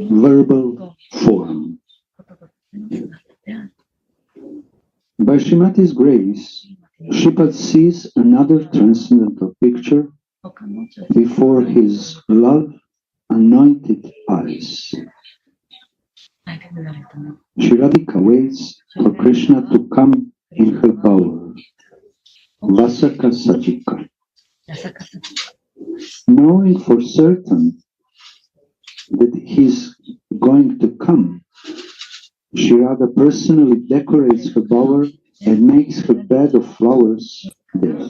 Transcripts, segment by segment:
verbal form. By Srimati's grace, Shripad sees another transcendental picture before his love-anointed eyes. Shri Radhika waits for Krishna to come in her power. Vasaka Sajika. Knowing for certain that he's going to come, Shri Radha personally decorates her bower and makes her bed of flowers there.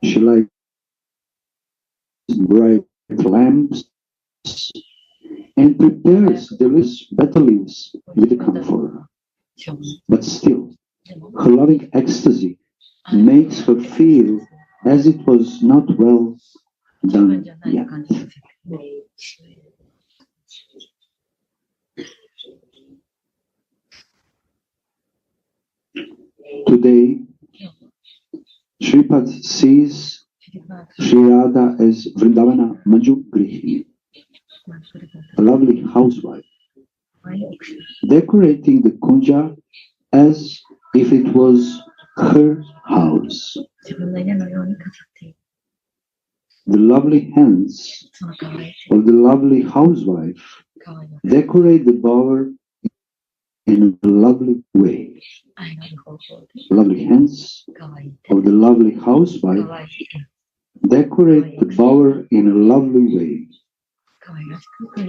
She lights bright lamps and prepares delicious betel leaves with the camphor. But still, her loving ecstasy makes her feel as it was not well done yet. Today, Shripad sees Shri Radha as Vrindavana Manju Grihi, a lovely housewife, decorating the kunja as if it was her house. The lovely hands of the lovely housewife decorate the bower in a lovely way. Lovely hands of the lovely housewife decorate the bower in a lovely way.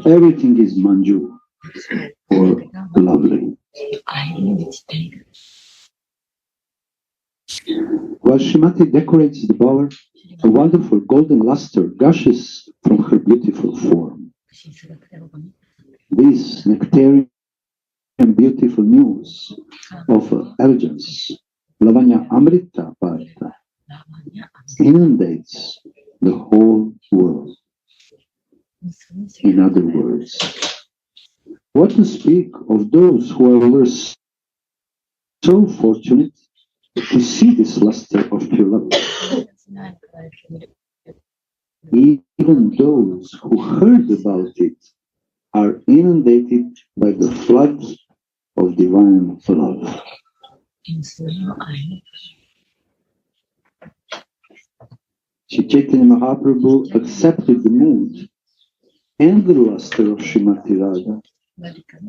Everything is manju, or lovely. While Srimati decorates the bower, a wonderful golden luster gushes from her beautiful form. This nectarian and beautiful news of elegance, Lavanya Amrita Parta, inundates the whole world. In other words, what to speak of those who were so fortunate to see this luster of pure love? Even those who heard about it are inundated by the flood of divine love. Sri Chaitanya Mahaprabhu accepted the mood and the luster of Srimati Radha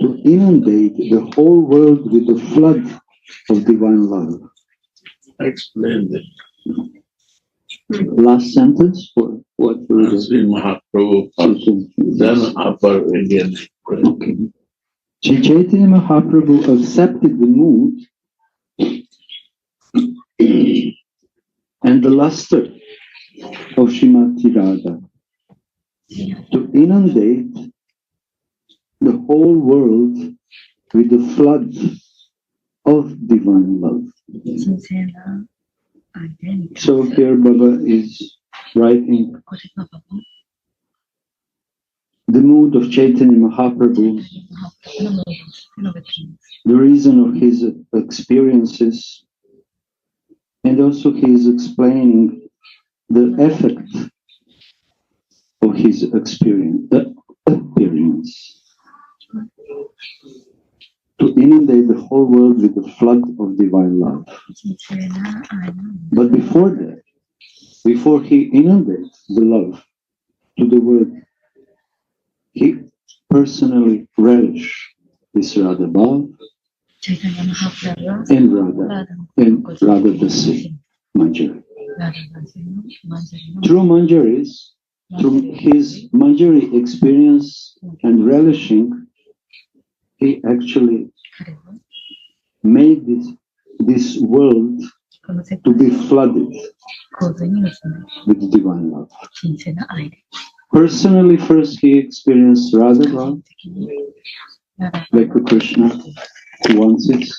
to inundate the whole world with the flood of divine love. Explain it. Last sentence for what? Sri Mahaprabhu first, then upper Indian. Okay. Sri Chaitanya Mahaprabhu accepted the mood and the luster of Srimati Radha to inundate the whole world with the flood of divine love. So here Baba is writing the mood of Chaitanya Mahaprabhu, the reason of his experiences, and also he is explaining the effect of his experience, the appearance, to inundate the whole world with the flood of divine love. But before that, before he inundates the love to the world, he personally relished this Radha Bhav and Radha Dasi Manjari. Through Manjaris, through his Manjari experience and relishing, he actually made this world to be flooded with divine love. Personally, first he experienced Radha Bhav, like a Krishna who wants it.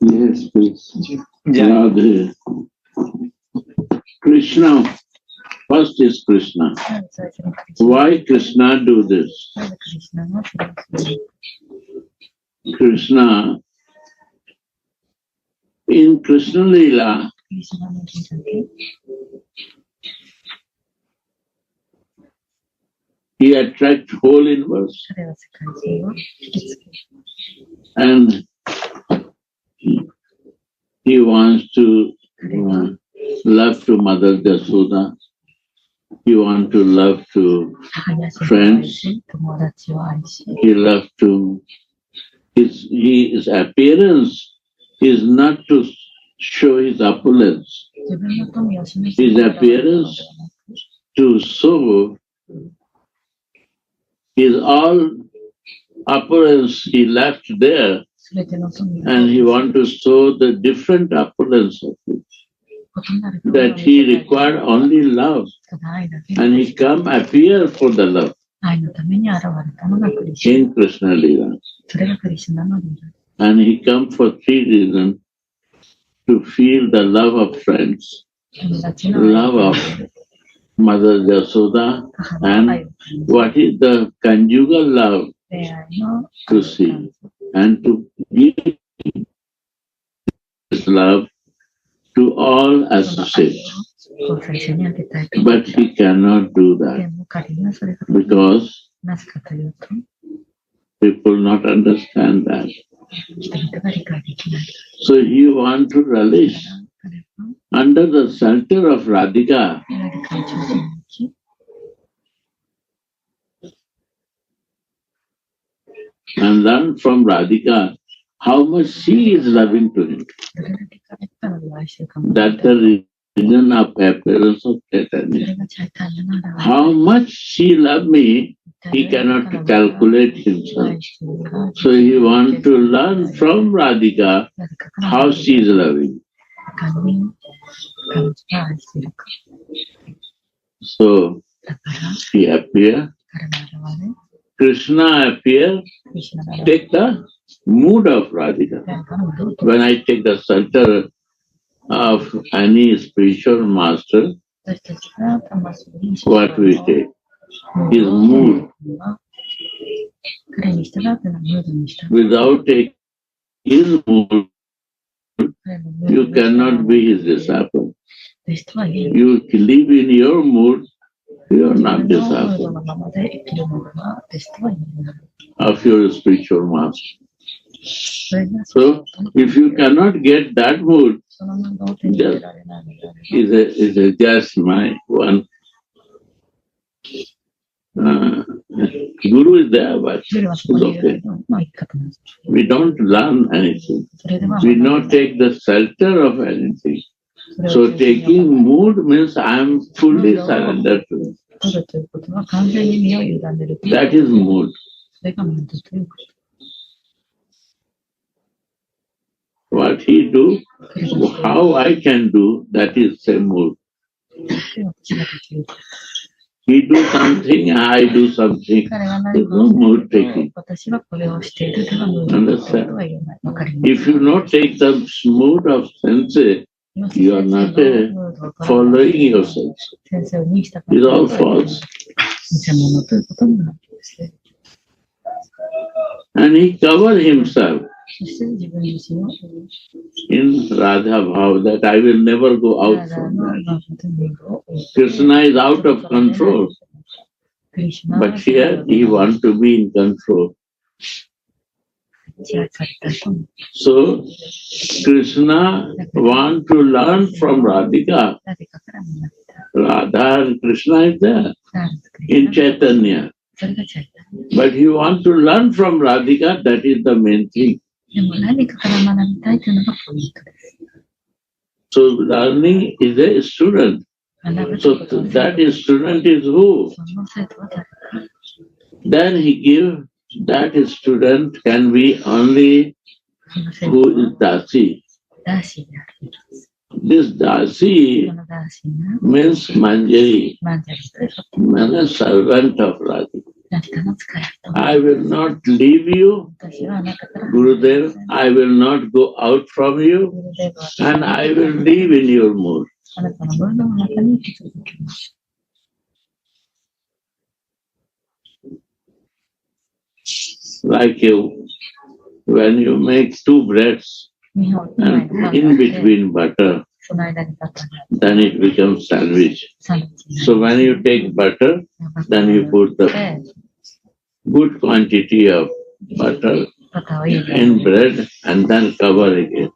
Yes, please. Radha. Krishna, first is Krishna. Why Krishna do this? Krishna, in Krishna Leela, He attracts whole universe. And he wants to love to Mother Yashoda. He wants to love to friends. He loves to his appearance is not to show his opulence. His appearance to show his all opulence he left there, and he wants to show the different opulence of it. That he required only love, and he come appear for the love in Krishna Lila. And he come for three reasons: to feel the love of friends, love of Mother Yashoda, and what is the conjugal love to see, and to give this love to all associates. But he cannot do that because people not understand that. So he wants to relish under the shelter of Radhika. And learn from Radhika how much she is loving to him. That's the reason of appearance of Chaitanya. How much she loved me, he cannot calculate himself. So he wants to learn from Radhika how she is loving. So he appears. Krishna appears, take the mood of Radhika. When I take the shelter of any spiritual master, what we take? His mood. Without taking his mood, you cannot be his disciple. You live in your mood, you are not disciple of your spiritual master. So, if you cannot get that mood, just is just my one guru is there, but it's okay. We don't learn anything. We don't take the shelter of anything. So taking mood means I am fully surrendered to him. That is mood. What he do, how I can do, that is same mood. He do something, I do something. There's no mood taking. Understand? If you not take the mood of sense, you are not following yourself. It's all false. And he covered himself in Radha Bhav that I will never go out from that. Krishna is out of control. But here he wants to be in control. So Krishna wants to learn from Radhika. Radha and Krishna is there in Chaitanya. But he wants to learn from Radhika, that is the main thing. So learning is a student. So that student is who? Then he gives that student can be only who is Dasi. This Dasi means Manjari, means servant of Radhika. I will not leave you, Gurudev. I will not go out from you, and I will live in your mood. Like you, when you make two breads and in between butter, then it becomes sandwich. So when you take butter, then you put the good quantity of butter in bread and then cover again.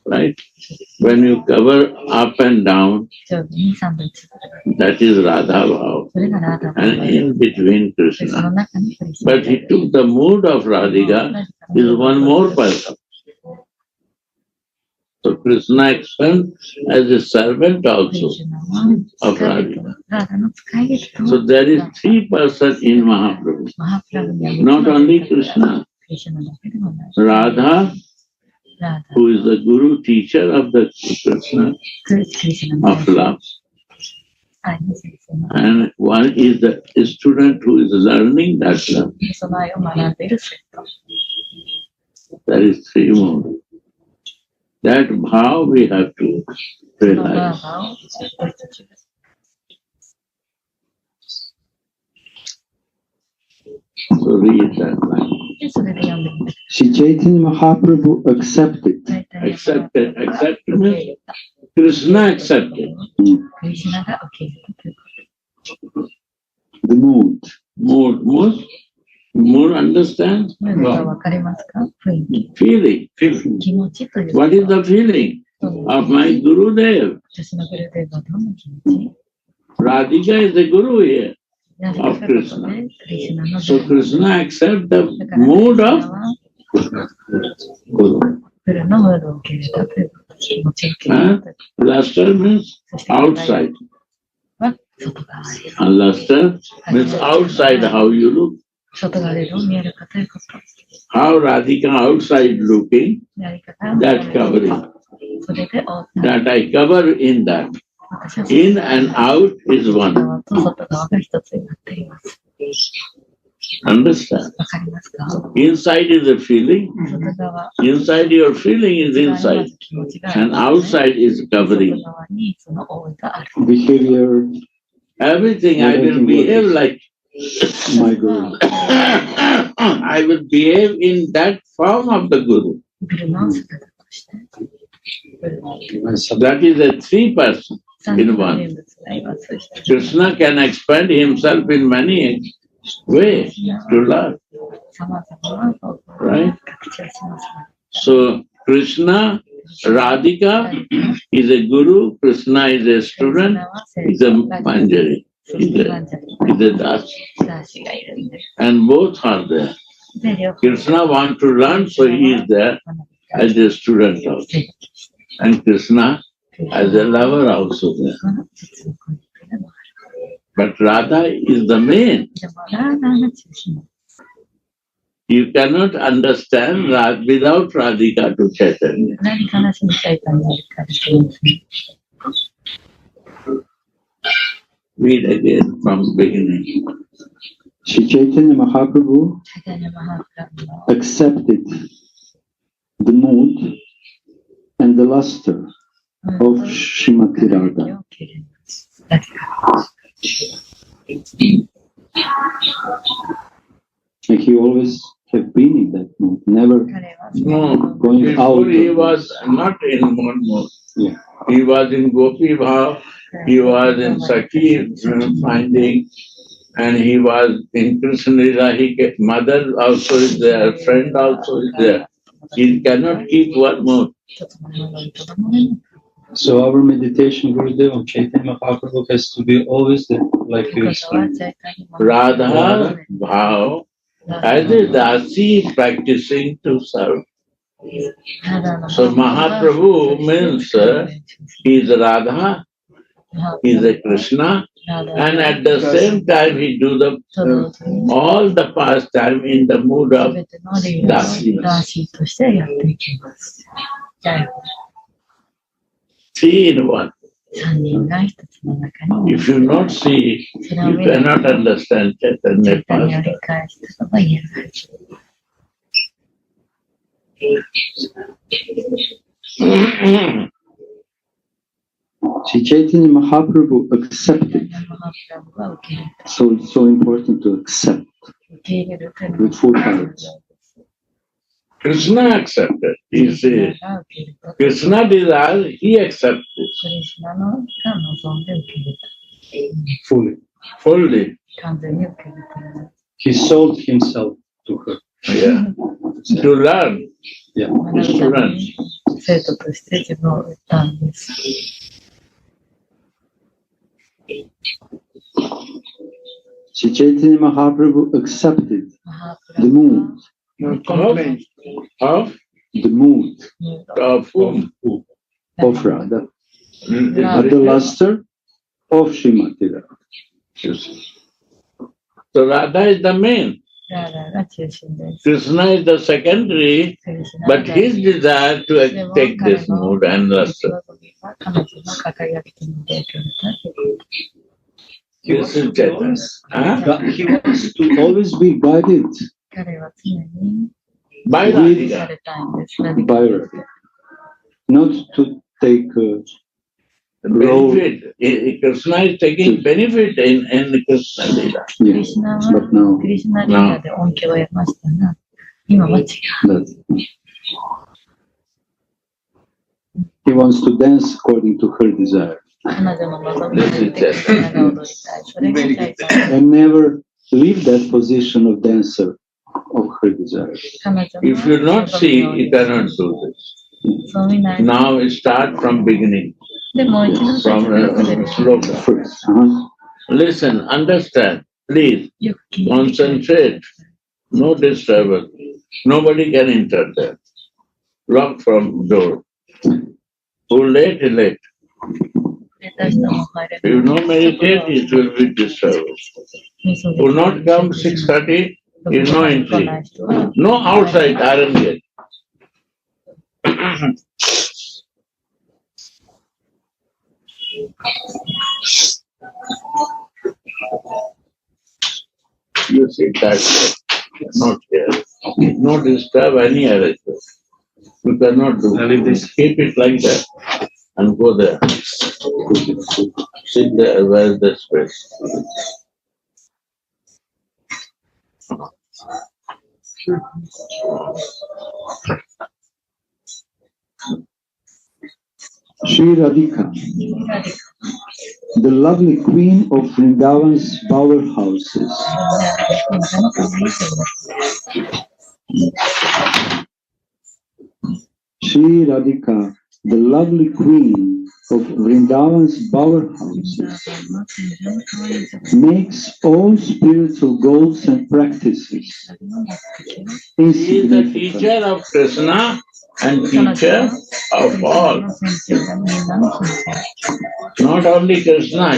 Right? When you cover up and down, that is Radha Bhav. And in between Krishna. But he took the mood of Radhika, is one more person. So Krishna explained as a servant also of Radhika. So there is three persons in Mahaprabhu. Not only Krishna. Radha, who is the guru teacher of the Krishna of love. And one is the student who is learning that love. There is three more. That bhav we have to realize. So read that line. Sri Chaitanya Mahaprabhu accepted. Accepted means Krishna accepted. The mood. Mood understand? Feeling. What is the feeling of my Gurudev? Radhika is the Guru here of Krishna. So Krishna accepts the mood of Guru. Luster means outside. And luster means outside how you look. How Radhika outside looking, that covering. That I cover in that. In and out is one. Understand? Inside is a feeling. Inside your feeling is inside. And outside is covering. Behavior. Everything I will behave like my Guru. I will behave in that form of the Guru. That is a three person in one. Krishna can expand himself in many ways to love. Right? So Krishna, Radhika is a Guru, Krishna is a student, is a Manjari. Is a Das. And both are there. Krishna wants to learn, so he is there as a student also. And Krishna as a lover also there. But Radha is the main. You cannot understand without Radhika to Chaitanya. Read again from beginning. Sri Chaitanya Mahaprabhu accepted the mood and the luster of Srimati Radha. And he always have been in that mood, never going out. He was not in one mood. Yeah. He was in Gopi Bhav, he was in Sakhi finding, and he was in Krishna Lila. Mother also is there, friend also is there. He cannot keep one mood. So our meditation, Gurudev, on Chaitanya Mahaprabhu has to be always like you explained. Radha Bhav as a Dasi practicing to serve. So Mahaprabhu means he is Radha, he is a Krishna, and at the same time he do all the pastime in the mood of Dasi. Three in one. If you not see, you cannot understand Chaitanya pastime. Sri Chaitanya Mahaprabhu accepted. So it's so important to accept with full heart. Krishna accepted. He said, Krishna desires, he accepts it. Fully. Fully. He sold himself to her. Yeah. To learn. Yeah. To learn. Sri Chaitanya Mahaprabhu accepted the mood. Of The mood of whom? of Radha. At the luster of Srimati Radha. So Radha is the main. Krishna is the secondary, but his desire to take this mood and luster. He wants to always be guided By Radhika. by Radha. Not to take benefit. Krishna is taking benefit in Krishna Lila. Yes, but now. He wants to dance according to her desire. And never leave that position of dancer of her desire. If you not see, you cannot do this. Now start from beginning. From sloka. First. Listen, understand, please, concentrate, no disturbance. Nobody can enter there. Lock from door. Who late, late. If you not meditate, it will be disturbed. Who not come 6:30, is no entry. No outside iron gate. You see that, not here. No disturb any arrangement. You cannot do this. Keep it like that and go there. Sit there where is the space. Shri Radhika, the lovely queen of Vrindavana's powerhouses. Shri Radhika, the lovely queen of Vrindavana's powerhouses, makes all spiritual goals and practices She is the teacher of Krishna and teacher of all. Not only Krishna,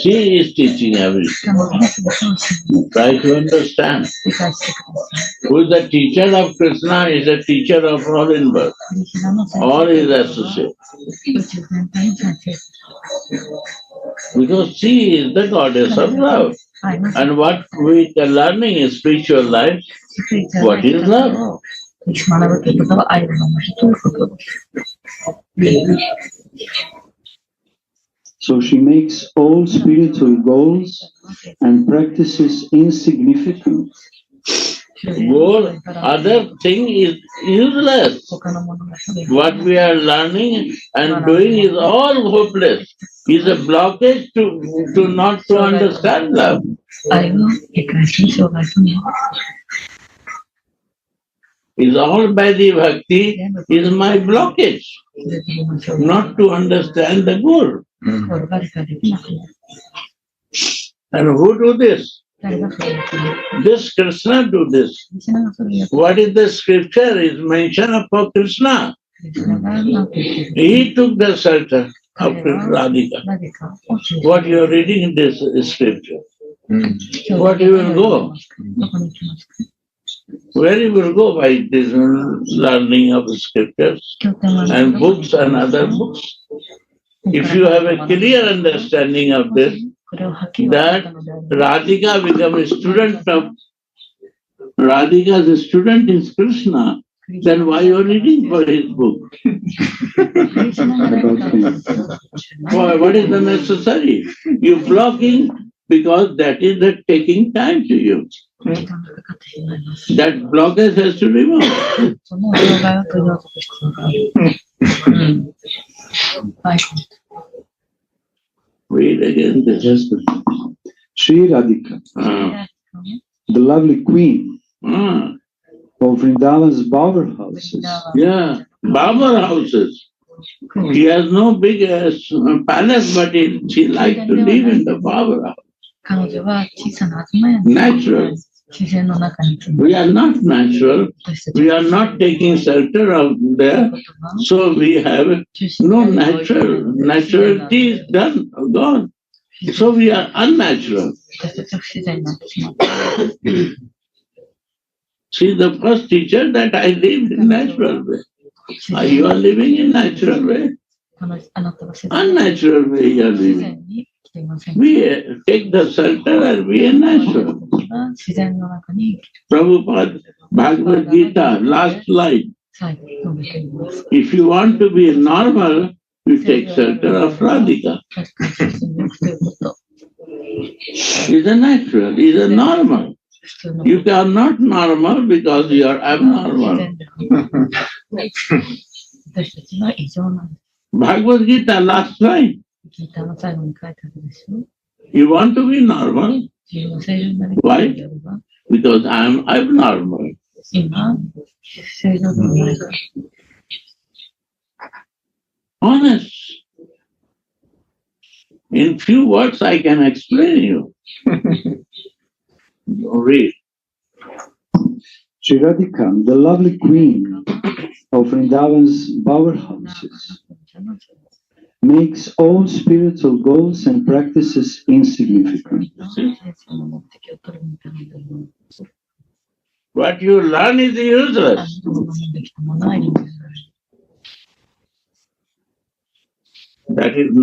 she is teaching everything. Try to understand. Who is the teacher of Krishna is the teacher of all in birth. All is associated. Because she is the goddess of love. And what we are learning in spiritual life, what is love? So she makes all spiritual goals and practices insignificant. Goal, other thing is useless. What we are learning and doing is all hopeless. Is a blockage to not to understand love. Is all by the bhakti is my blockage, not to understand the goal. And who do this? This Krishna do this. What is the scripture is mention for Krishna? He took the shelter of Radhika. What you are reading in this scripture? What you will go? Where you will go by this learning of the scriptures and books and other books? If you have a clear understanding of this, that Radhika becomes a student of Radhika, the student is Krishna, then why you are reading for his book? Why, what is the necessary? You blocking because that is the taking time to you. That blockage has to remove. Read again this. Sri Radhika, the lovely queen of Vrindavana's bower houses. Yeah, bower houses. She has no big palace, but she likes to live in the bower house. Natural. We are not natural. We are not taking shelter out there. So we have no natural. Naturality is done, gone. So we are unnatural. She's the first teacher that I live in natural way. You are living in natural way. Unnatural way you are living. We take the shelter and we are natural. Prabhupada, Bhagavad Gita, last line. If you want to be normal, you take shelter of Radhika. Is a natural, is a normal. You are not normal because you are abnormal. Bhagavad Gita, last line. You want to be normal? Why? Because I am abnormal. Honest. In few words I can explain you. Read. Sri Radhika, the lovely queen of Vrindavana's bower houses, makes all spiritual goals and practices insignificant. What you learn is useless. That is,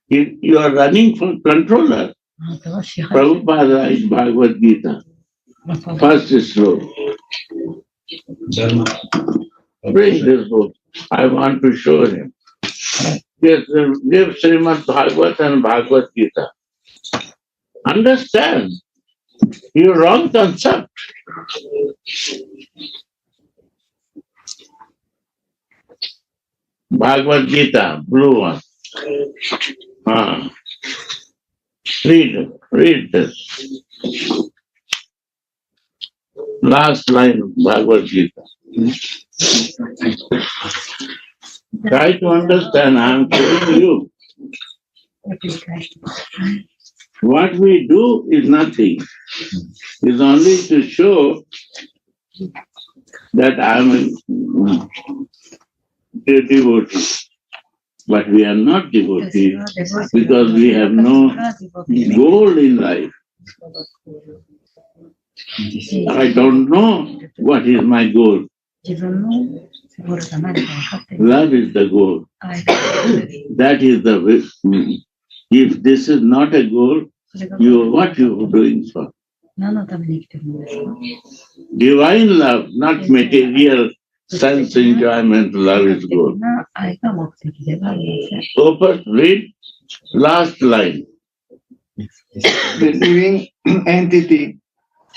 you are running for controller. Prabhupada writes Bhagavad Gita. First sloka. Bring this book. I want to show him. Give Srimad Bhagavat and Bhagavad Gita. Understand your wrong concept. Bhagavad Gita, blue one. Read this. Last line of Bhagavad Gita. Try to understand, I am telling you. What we do is nothing. It's only to show that I am a devotee. But we are not devotees because we have no goal in life. I don't know what is my goal. Love is the goal. That is the way. If this is not a goal, what you are doing for? Divine love, not material sense enjoyment, love is goal. Open, read, last line. The living entity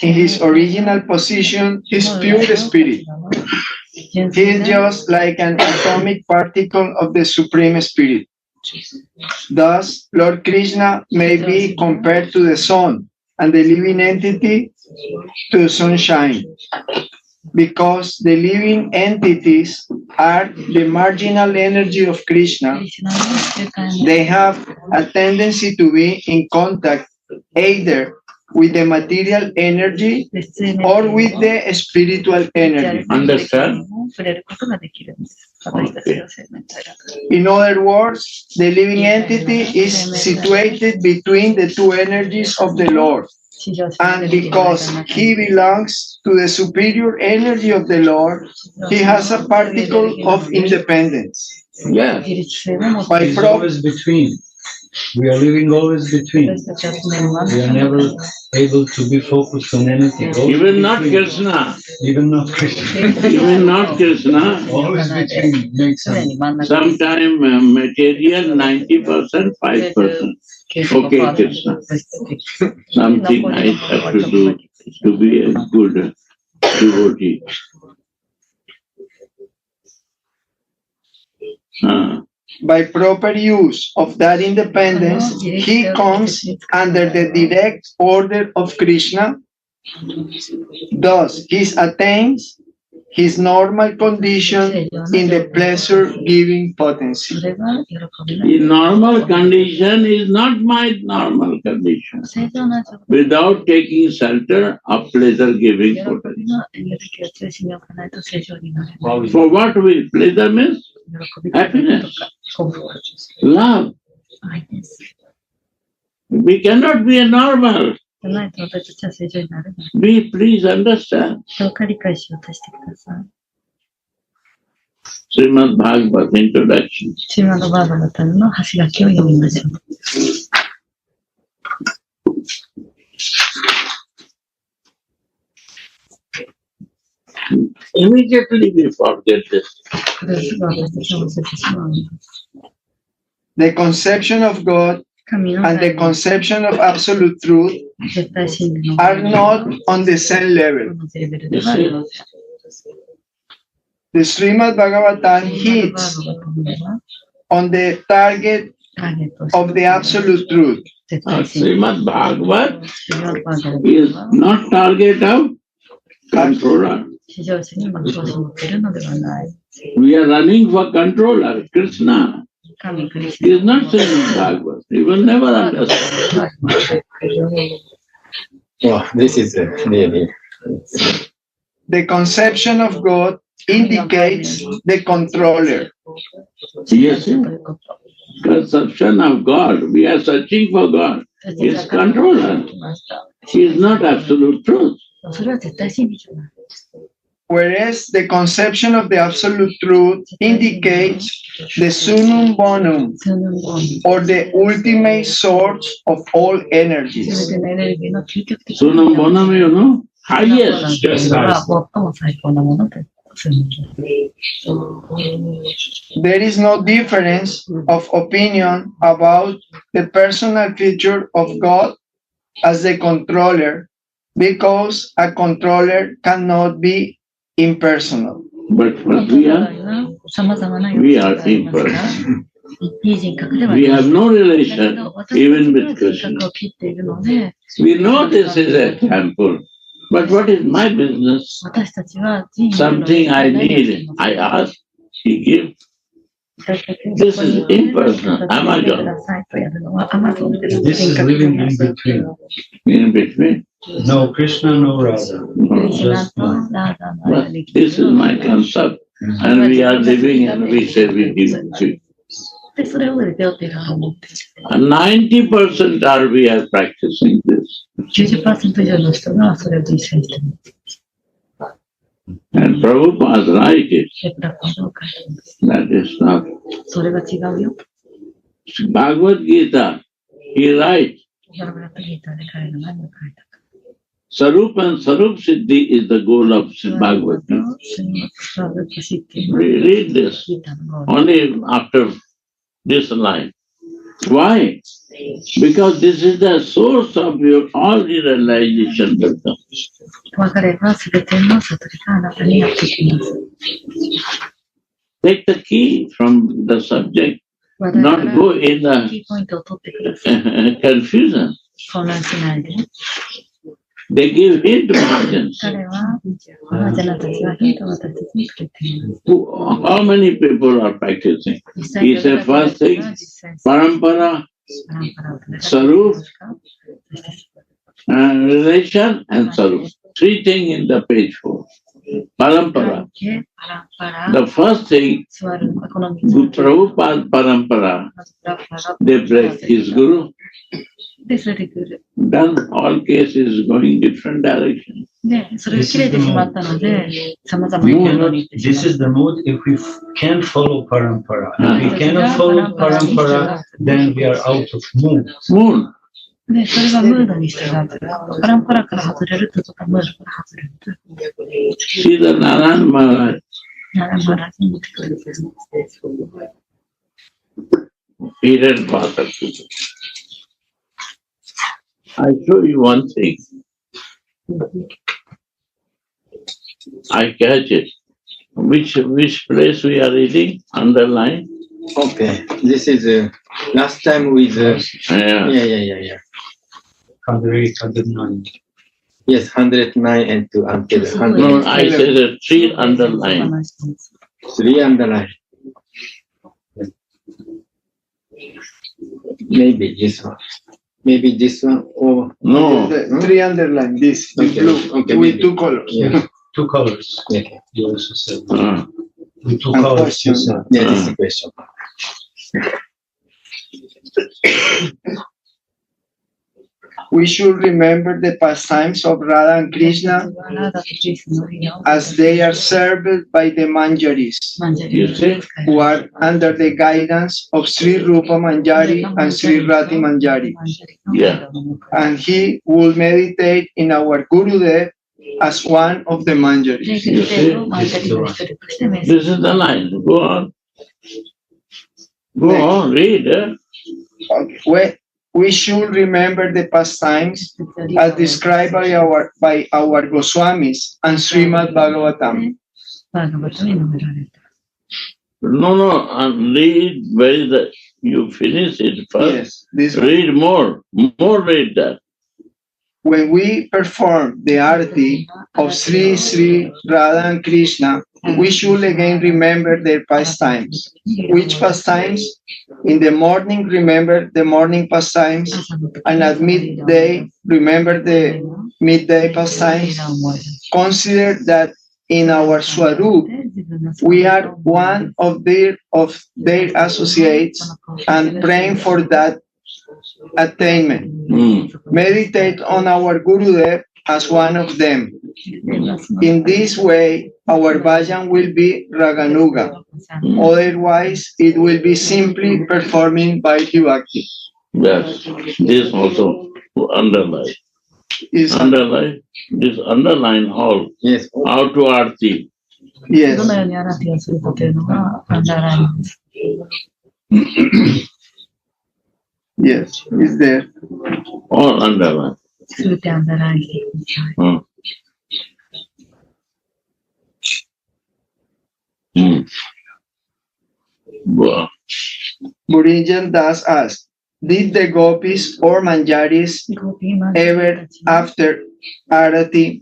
in his original position is pure spirit. He is just like an atomic particle of the Supreme Spirit. Thus, Lord Krishna may be compared to the sun and the living entity to sunshine, because the living entities are the marginal energy of Krishna. They have a tendency to be in contact either with the material energy or with the spiritual energy. Understand? Okay. In other words, the living entity is situated between the two energies of the Lord. And because he belongs to the superior energy of the Lord, he has a particle of independence. Yeah. By always between. We are living always between. We are never able to be focused on anything. Even not Krishna. Even not Krishna. Even not Krishna. Always between makes sense. Sometimes material 90%, 5%. Okay, Krishna. Something I have to do to be a good devotee. By proper use of that independence, he comes under the direct order of Krishna. Thus, he attains his normal condition in the pleasure-giving potency. The normal condition is not my normal condition. Without taking shelter of pleasure-giving potency. For what we pleasure means? Happiness, love. We cannot be a normal. Please understand. Srimad Bhagavad introduction. Immediately we forget this. The conception of God and the conception of absolute truth are not on the same level. The Srimad Bhagavatam hits on the target of the absolute truth. Srimad Bhagavad is not target of controller. We are running for controller, Krishna. He is not Srimad Bhagavad. He will never understand. Wow, this is really... The conception of God indicates the controller. Yes, conception of God. We are searching for God. He is controller. He is not absolute truth. Whereas the conception of the absolute truth indicates the sunum bonum, or the ultimate source of all energies. Sunam bonam, you know, highest. There is no difference of opinion about the personal feature of God as the controller, because a controller cannot be impersonal. But we are impersonal. We have no relation even with Krishna. We know this is a temple, but what is my business? Something I need, I ask, he gives. This is impersonal. Amazon. This is living in between. In between. No Krishna, no Radha. Just one. But this is my concept. And we are living and we say we give it. And 90% are we are practicing this. And Prabhupada is right. That is not. Bhagavad Gita, he writes. Sarup and Sarup Siddhi is the goal of Bhagavad Gita. We read this only after this line. Why? Because this is the source of your all realization. Take the key from the subject, not go in the confusion. They give hint margins. How many people are practicing? He said first thing, parampara, sarup, relation and sarup. Three things in the page 4. Parampara. The first thing, Prabhupada parampara, they break his guru. Then all cases going different directions. This is the mood if we can't follow parampara. If we cannot follow parampara, then we are out of mood. Mood. See the Narayan Maharaj. He didn't bother to. I show you one thing. I catch it. Which place we are reading? Underline. Okay. This is last time with yeah. 108, 109. Yes, 109 and 2 until 100. No, I said a 3 underline. 3 underline. Maybe this one. Maybe this one or No. The 3 underline. This Okay. blue Okay, with maybe. 2 colors. Yeah. 2 colors. Okay. You also said. Uh, With 2 And colors, you question. said. Yeah, this is the question. We should remember the pastimes of Radha and Krishna as they are served by the Manjaris, you see? who are under the guidance of Sri Rupa Manjari and Sri Rati Manjari. Yeah. And he will meditate in our Gurudev as one of the Manjaris. You see? This is the line. Go on. Go on, read. Okay. We should remember the pastimes as described by our Goswamis and Srimad Bhagavatam. No, read where the you finish it first. Yes, this one. Read more. More read that. When we perform the arati of Sri Sri Radha and Krishna, we should again remember their pastimes. Which pastimes? In the morning, remember the morning pastimes, and at midday, remember the midday pastimes. Consider that in our Swarup, we are one of their associates, and praying for that attainment. Meditate on our Gurudev as one of them. In this way, our bhajan will be raganuga. Otherwise, it will be simply performing Vaidhi Bhakti. Yes, this also underline. Underline. This underline all. Yes. How to arti. Yes. Yes, it's there. All underline. Wow. Burijan Das asks, did the gopis or manjaris ever after arati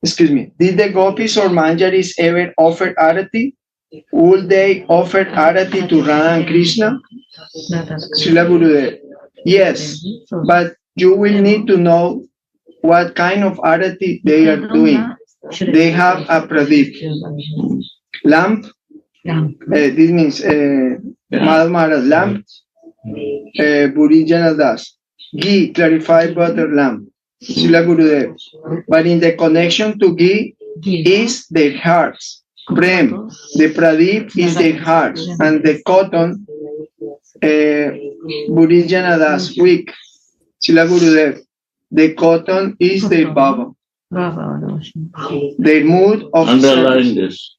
did the gopis or manjaris ever offer arati? Would they offer arati to Radha and Krishna? Srila Gurudev. Yes, but you will need to know what kind of arati they are doing. They have a pradip. Lamp, this means Madhav Maharaj lamp, Burijana Das. Ghee, clarified butter lamp. Srila Gurudev. But in the connection to ghee is their hearts. Prem, the pradip is their hearts, and the cotton, Burijana Das, wick. Srila Gurudev. The cotton is their baba. Their mood of Underline this.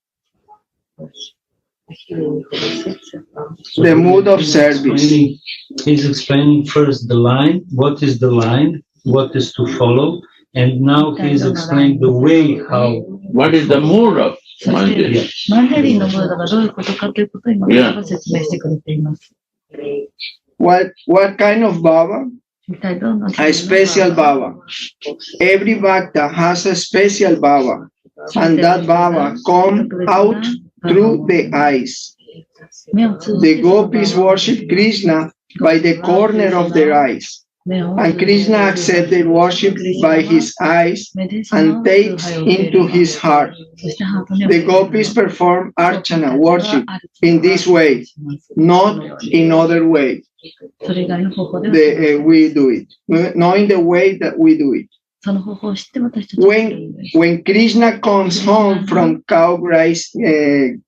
The mood of service. He's explaining first the line, what is the line, what is to follow, and now he's explaining the way how. What is the mood of Manjari? What kind of baba? A special baba. Every bhakta has a special baba, and that baba comes out through the eyes. The gopis worship Krishna by the corner of their eyes, and Krishna accepts their worship by his eyes and takes into his heart. The gopis perform archana, worship, in this way, not in other way. We do it, not in the way that we do it. When Krishna comes home from cow grazing,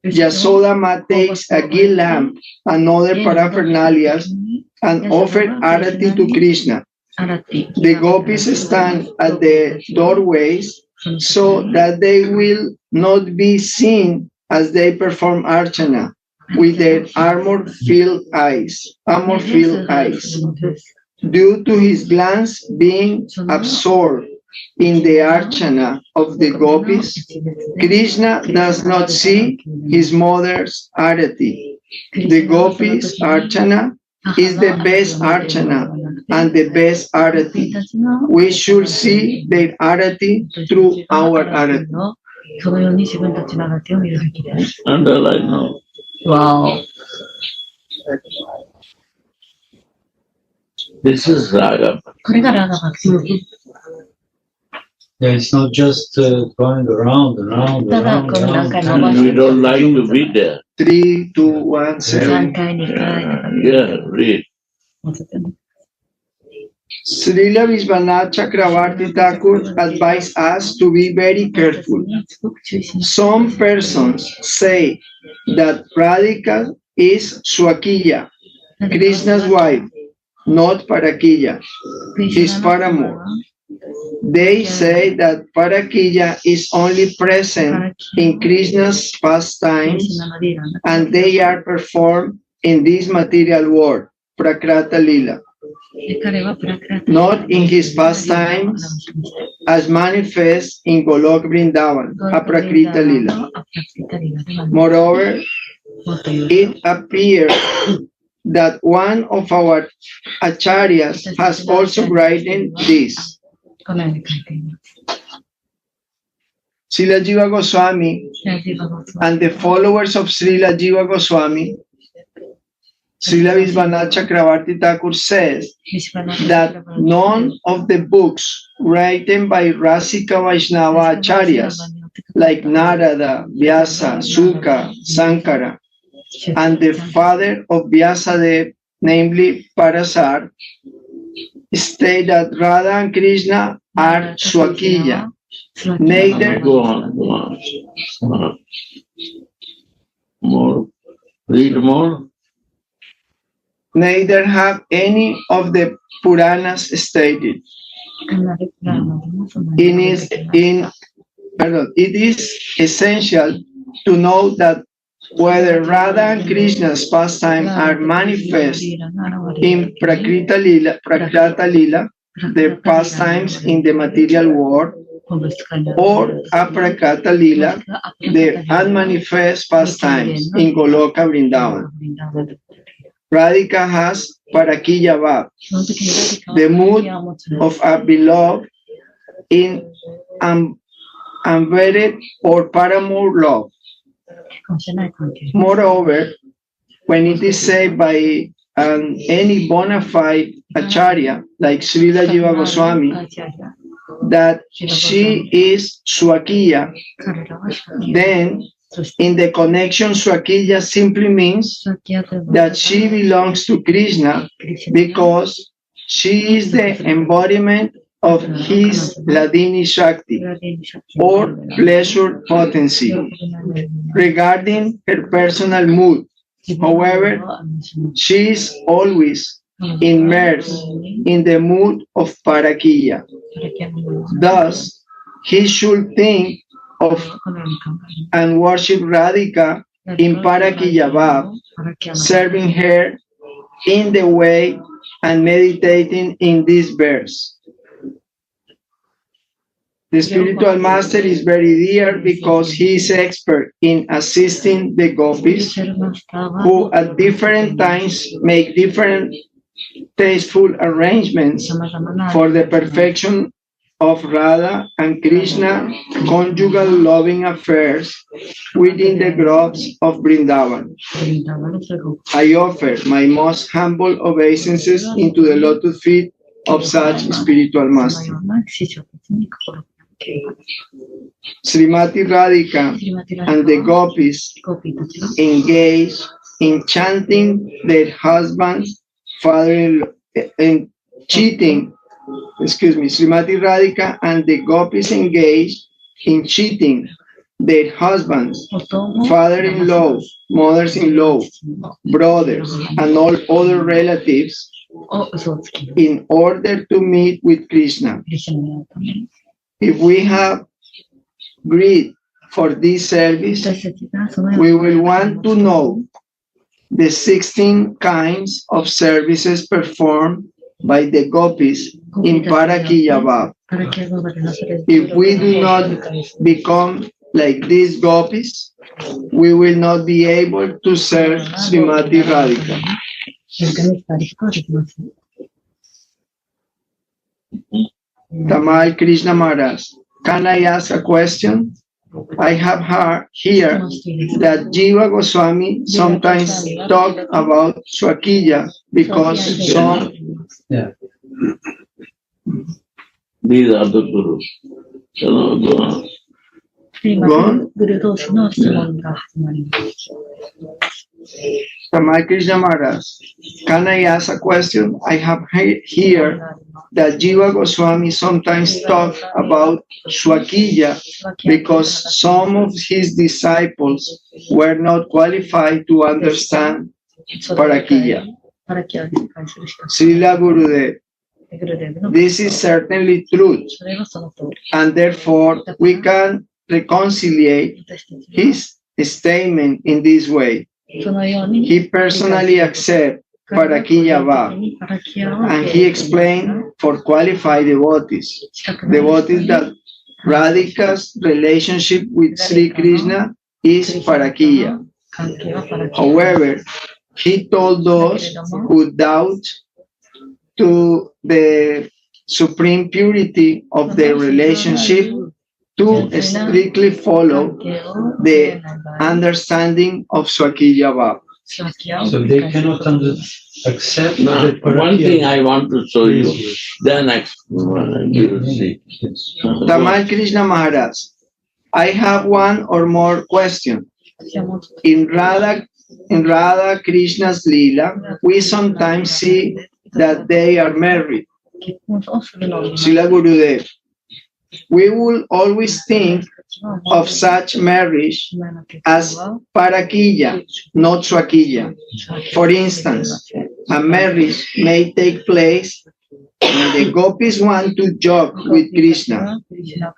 Yasodama takes a ghee lamp and other paraphernalia and offer arati to Krishna. The gopis stand at the doorways so that they will not be seen as they perform archana. with their armor-filled eyes. Due to his glance being absorbed in the archana of the gopis, Krishna does not see his mother's arati. The gopis' archana is the best archana and the best arati. We should see their arati through our arati. Underline now. Wow. This is Raga. これがラガバクティ。 Yeah, it's not just going around and around and around. And we don't like to be there. 3, 2, 1, 7. 3回、2回。 Yeah, read. Srila Vishwanath Chakravarti Thakur advised us to be very careful. Some persons say that Radhika is Swakiya, Krishna's wife, not Parakiya, his paramour. They say that Parakiya is only present in Krishna's pastimes and they are performed in this material world, Prakrata Lila, not in his pastimes as manifest in Golok Vrindavana, Aprakrita Lila. Moreover, it appears that one of our acharyas has also written this. Srila Jiva Goswami and the followers of Srila Jiva Goswami, Srila Vishwanath Chakravarti Thakur says that none of the books written by Rasika Vaishnava acharyas like Narada, Vyasa, Suka, Sankara, and the father of Vyasadev, namely Parasar, state that Radha and Krishna are Swakiya. Neither Go on. More. Read more. Neither have any of the Puranas stated. It is essential to note that whether Radha and Krishna's pastimes are manifest in Prakrita Lila, their pastimes in the material world, or Aprakrita Lila, their unmanifest pastimes in Goloka Vrindavana. Radhika has Parakiya Bhav, the mood of a beloved in unwedded or paramour love. Moreover, when it is said by any bona fide acharya like Srila Jiva Goswami that she is Swakiya, then in the connection Swakiya simply means that she belongs to Krishna because she is the embodiment of his Ladini Shakti or pleasure potency. Regarding her personal mood, however, she is always immersed in the mood of Parakiya. Thus, he should think of and worship Radhika in Parakiya Bhav, serving her in the way and meditating in this verse. The spiritual master is very dear because he is expert in assisting the gopis who at different times make different tasteful arrangements for the perfection of Radha and Krishna conjugal loving affairs within the groves of Vrindavan. I offer my most humble obeisances into the lotus feet of such spiritual master. Srimati Radhika and the gopis engage in chanting their husbands, in cheating. Srimati Radhika and the gopis engage in cheating their husbands, father-in-law, mothers-in-law, brothers, and all other relatives in order to meet with Krishna. If we have greed for this service, we will want to know the 16 kinds of services performed by the gopis in Parakiyabhav. If we do not become like these gopis, we will not be able to serve Srimati Radhika. Tamal Krishna Maharaj, can I ask a question? I have heard here that Jiva Goswami sometimes talk about Swakiya because some... Yeah. These are the gurus. Tamal Krishna Maharaj, can I ask a question? I have heard here that Jiva Goswami sometimes talk about Swakiya because some of his disciples were not qualified to understand Parakiya. Srila Gurudev, this is certainly true, and therefore we can reconcile his statement in this way. He personally accepts Parakiyabhav, and he explained for qualified devotees that Radhika's relationship with Sri Krishna is Parakiya. However, he told those who doubt to the supreme purity of their relationship to strictly follow the understanding of Swakiyabhav. So they cannot accept Now, the one thing I want to show you, then you will see. Tamal Krishna Maharaj, I have one or more questions. In Radha Krishna's Leela, we sometimes see that they are married. Srila Gurudev, we will always think of such marriage as Parakiya, not Swakiya. For instance, a marriage may take place when the gopis want to joke with Krishna.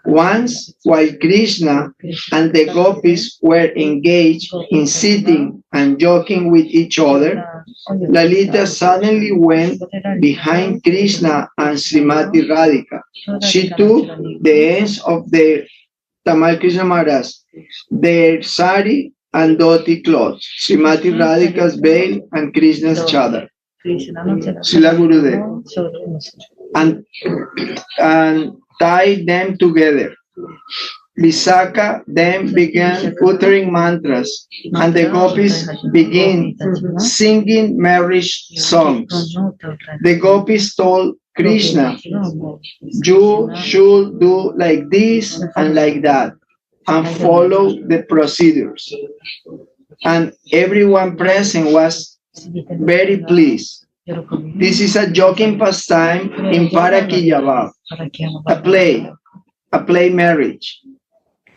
Once, while Krishna and the gopis were engaged in sitting and joking with each other, Lalita suddenly went behind Krishna and Srimati Radhika. She took the ends of the Tamal Krishna Maharaj, their sari and dhoti clothes, Srimati Radhika's veil and Krishna's chadar. Srila Gurudev, and tied them together. Visakha then began uttering mantras, and the gopis began singing marriage songs. The gopis told Krishna, you should do like this and like that, and follow the procedures. And everyone present was very pleased. This is a joking pastime in Parakiyabhav, a play marriage.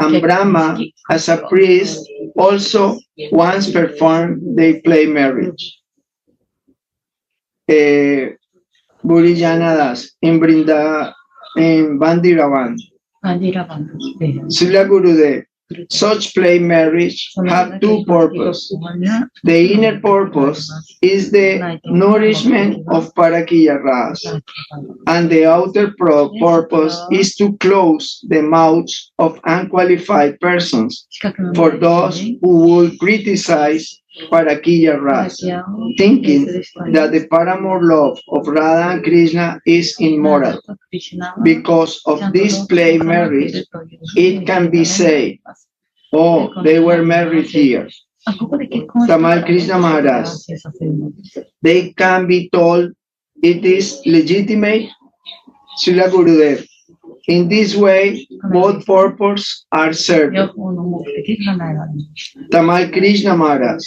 And Brahma, as a priest, also once performed the play marriage. Burijanadas in Vrindavana. Srila Gurudev, such play marriage have two purposes. The inner purpose is the nourishment of Parakiya Rasa, and the outer purpose is to close the mouths of unqualified persons for those who will criticize Parakiya Rasa, thinking that the paramour love of Radha and Krishna is immoral. Because of this play marriage, it can be said, oh, they were married here. Tamal Krishna Maharaj, they can be told it is legitimate. Srila Gurudev, in this way, both purposes are served. Tamal Krishna Maharaj,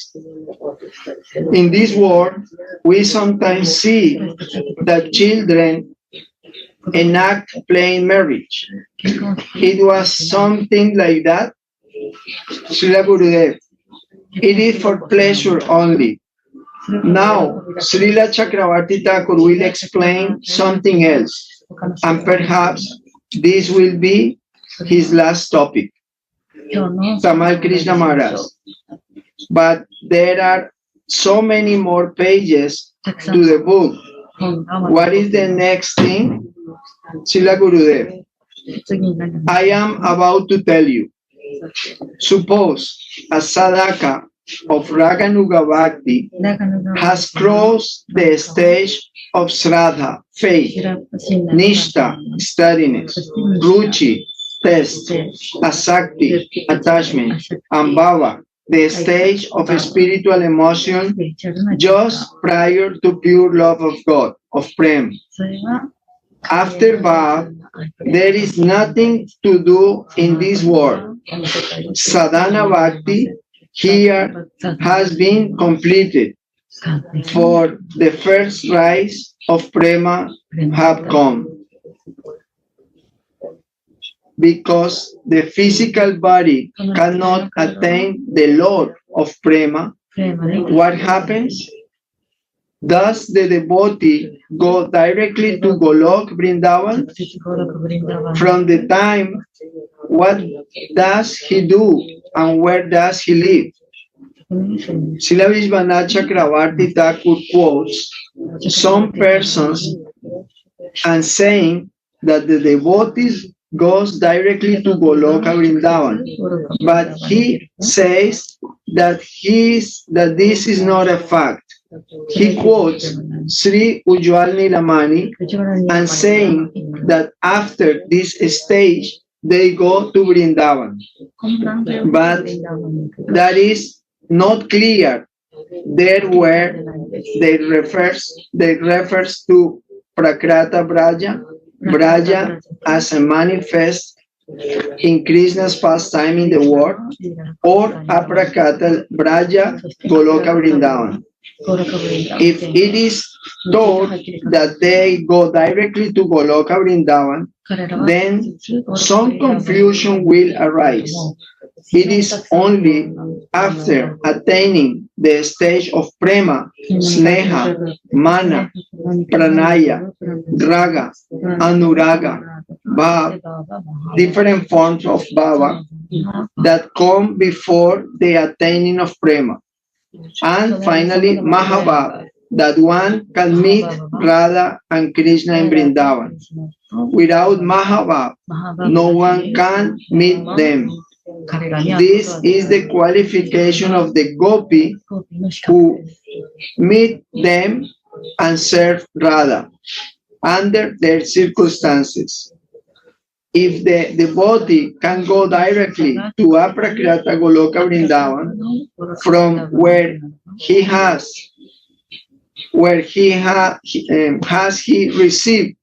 in this world, we sometimes see that children enact plain marriage. It was something like that. Srila Gurudev, it is for pleasure only. Now, Srila Chakravarti Thakur will explain something else, and perhaps this will be his last topic. Tamal Krishna Maharaj, but there are so many more pages to the book. What is the next thing? Srila Gurudev, I am about to tell you. Suppose a sadhaka of Raganuga Bhakti has crossed the stage of Shraddha, faith, Nishta, steadiness, Ruchi, test, Asakti, attachment, and Bhava, the stage of spiritual emotion just prior to pure love of God, of Prem. After Bhav, there is nothing to do in this world. Sadhana Bhakti here has been completed, for the first rise of Prema have come. Because the physical body cannot attain the Lord of Prema, what happens? Does the devotee go directly to Golok Vrindavan? From the time, what does he do and where does he live? Srila Vishwanath Chakravarti Thakur quotes some persons and saying that the devotees goes directly to Goloka Vrindavan, but he says that this is not a fact. He quotes Sri Ujjwal Nilamani and saying that after this stage they go to Vrindavan, but that is not clear. There where they refers to Prakrata Braja as a manifest in Krishna's pastime in the world, or Aprakrata Braja Goloka Vrindavan. If it is told that they go directly to Goloka Vrindavan, then some confusion will arise. It is only after attaining the stage of Prema, Sneha, Mana, Pranaya, Raga, Anuraga, Bhav, different forms of Bhava that come before the attaining of Prema. And finally, Mahabhav, that one can meet Radha and Krishna in Vrindavan. Without Mahabhav, no one can meet them. This is the qualification of the gopi who meet them and serve Radha under their circumstances. If the devotee can go directly to Aprakrata Goloka Vrindavan, from where he received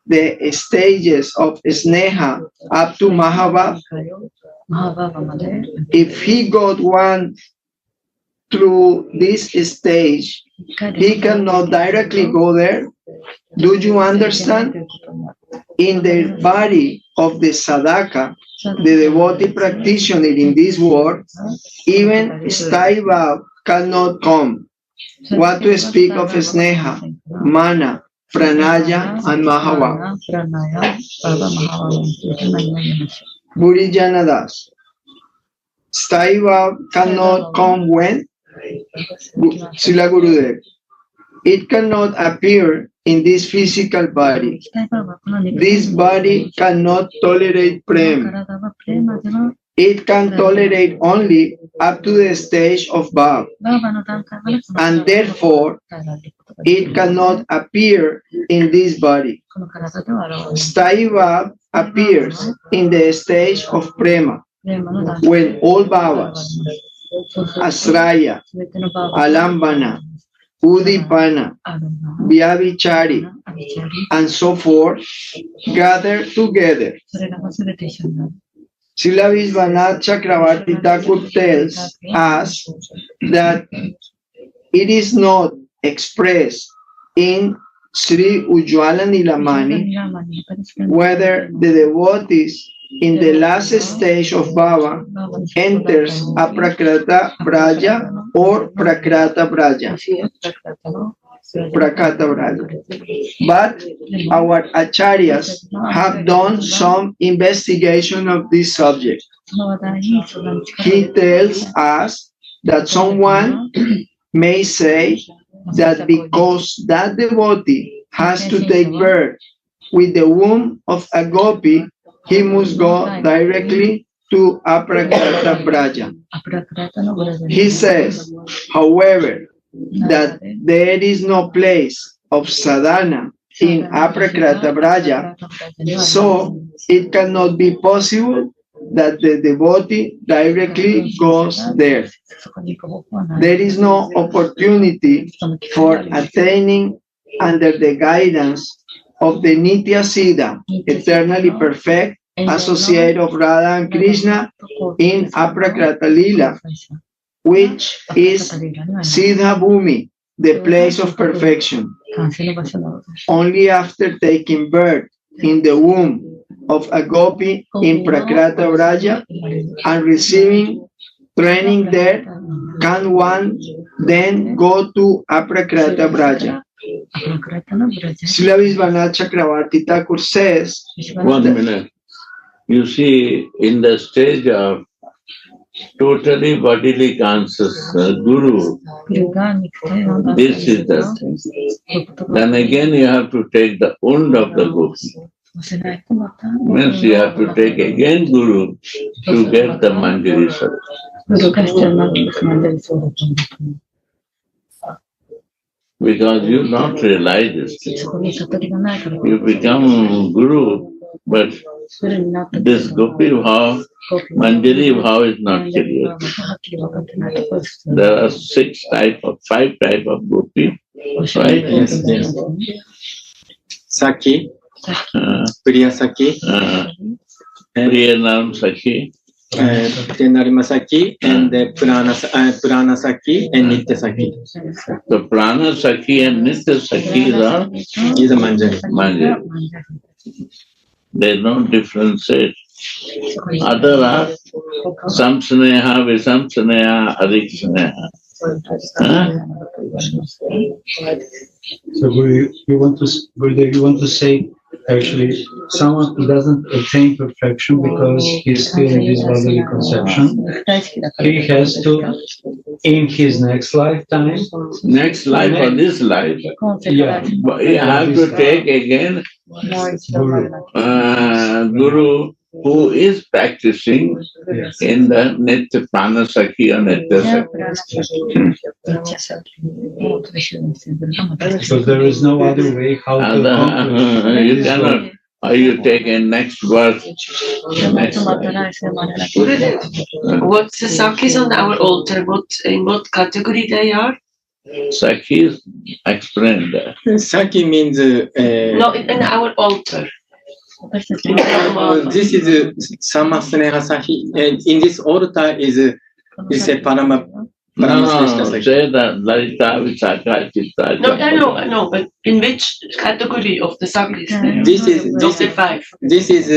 the stages of Sneha up to Mahabhav. If he got one through this stage, he cannot directly go there. Do you understand? In the body of the sadhaka, the devotee practitioner in this world, even Sthai Bhav cannot come. What to speak of Sneha, Mana, Pranaya, and Mahabhav? Burijanadas. Sthai Bhav cannot come when? Srila Gurudev. It cannot appear in this physical body. This body cannot tolerate prem. It can tolerate only up to the stage of Bhav. And therefore, it cannot appear in this body. Sthai Bhav appears in the stage of Prema, when all Bhavas, Asraya, Alambana, Udipana, Vyabhichari, and so forth, gather together. Srila Vishwanath Chakravarti Thakur tells us that it is not expressed in Sri Ujjwala Nilamani whether the devotees in the last stage of Bhava enters Aprakrata Braja or Prakrata Braja. Prakata Braja. But our acharyas have done some investigation of this subject. He tells us that someone may say that because that devotee has to take birth with the womb of a gopi, he must go directly to Aprakrata Braja. He says, however, that there is no place of sadhana in Aprakrata Braja, so it cannot be possible that the devotee directly goes there. There is no opportunity for attaining under the guidance of the Nitya Siddha, eternally perfect associate of Radha and Krishna in Aprakrata Lila, which is Siddha Bhumi, the place of perfection. Only after taking birth in the womb of a gopi in Prakrata Braja and receiving training there can one then go to Aprakrata Braja. Srila Vishwanath Chakravarti Thakur says, 1 minute. You see, in the stage of totally bodily conscious Guru, this is the. Then again you have to take the wound of the gopi. Means you have to take again Guru to get the Manjari Sattva. Because you not realize this thing. You become Guru, but this Gopi Bhav, Manjari Bhav is not clear. There are 5 types of Gopi, right? Yes. Saki, Priya Saki, Priya Naram Saki, Narima Saki, and Purana Saki and Nitya Saki. The Prana Saki and Nitya Saki is a Manjari. They don't differentiate. Other are Samsneha, Visamsneha, Adik Sneha. So Gurudev, you want to say actually someone who doesn't attain perfection because he's still in this bodily conception, he has to, in his next lifetime, or this life, yeah, you have to take again Guru who is practicing in the Nitya Prana Saki or Nitya Saki. So there is no other way how to accomplish. You cannot. Or you take a next verse. What's the Sakis on our altar? In what category they are? Sakis explained that. Saki means no, in our altar. This is Samasneha Saki. In this altar is a Parama. Say that Lalita, Vichaka, Chitta. No, I know, but in which category of the Sakis? This is 5. This is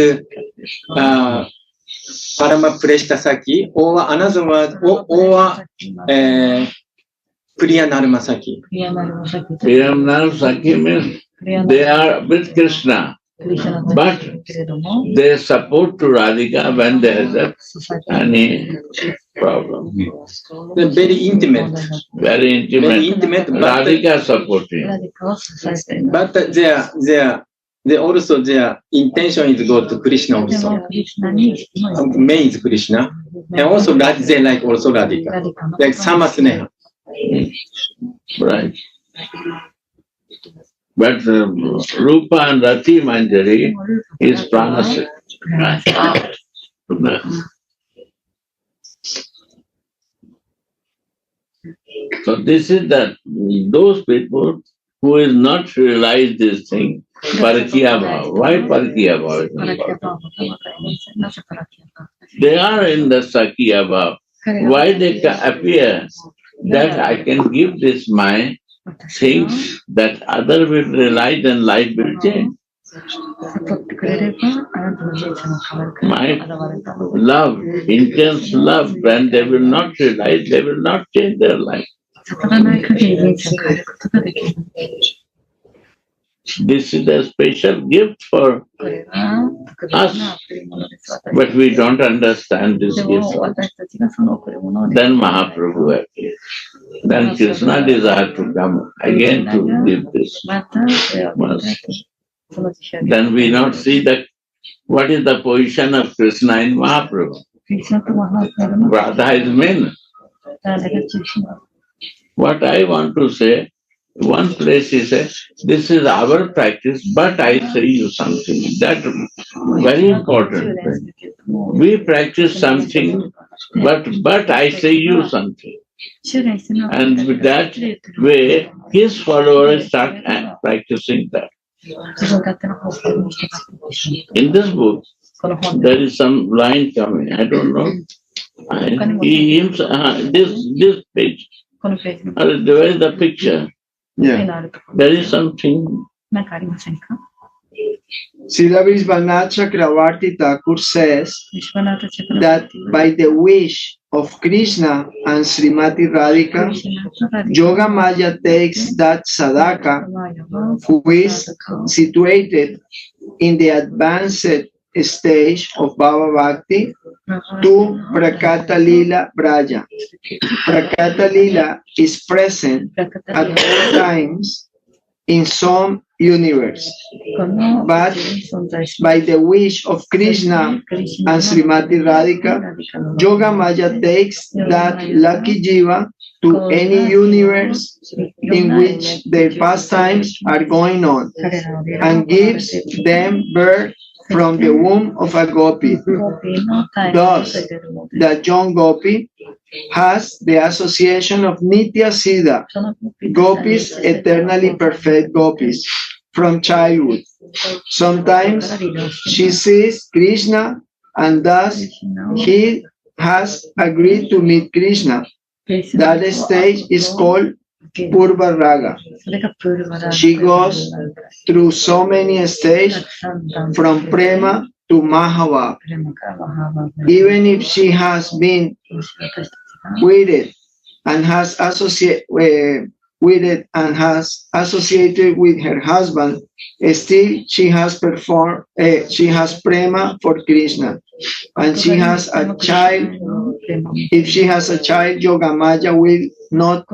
Parama Preshta Saki, or another word, or Priya Narma Saki. Priya Narma Saki means they are with Krishna. But they support to Radhika when there is any problem. They're very intimate. Very intimate. Radhika supporting. But their intention is to go to Krishna also. Main is Krishna. And also they like also Radhika. Like Samasneha. Right. But Rupa and Rati Manjari is Pranasya. So this is that those people who is not realize this thing, Parakiya Bhava. Why Parakiya Bhava? They are in the Sakya Bhava. Why they appear that I can give this my things that other will realize and life will change. My love, intense love, when they will not realize, they will not change their life. This is a special gift for us, but we don't understand this gift. Then Mahaprabhu appears. Then Krishna desired to come again to give this mercy. Then we not see that what is the position of Krishna in Mahaprabhu. Radha is main. What I want to say, one place he says, this is our practice, but I say you something. That very important. We practice something, but I say you something. And with that way, his followers start practicing that. In this book, there is some line coming. I don't know. This page. Where is the picture? Yeah. There is something. Srila Vrindavana Chakravarti Thakur says that by the wish of Krishna and Srimati Radhika, Yoga Maya takes that sadhaka who is situated in the advanced stage of Bhava Bhakti to Prakata Lila Braja. Prakata Lila is present at all times in some universe, but by the wish of Krishna and Srimati Radhika, Yoga Maya takes that lucky jiva to any universe in which their pastimes are going on and gives them birth from the womb of a gopi. Thus, the young gopi has the association of Nitya Siddha, gopis, eternally perfect gopis, from childhood. Sometimes she sees Krishna and thus he has agreed to meet Krishna. That stage is called Purva Raga. She goes through so many stages from Prema to Mahava. Even if she has been wedded and has associated with her husband, still she has prema for Krishna, and she has a child. If she has a child, Yoga Maya will not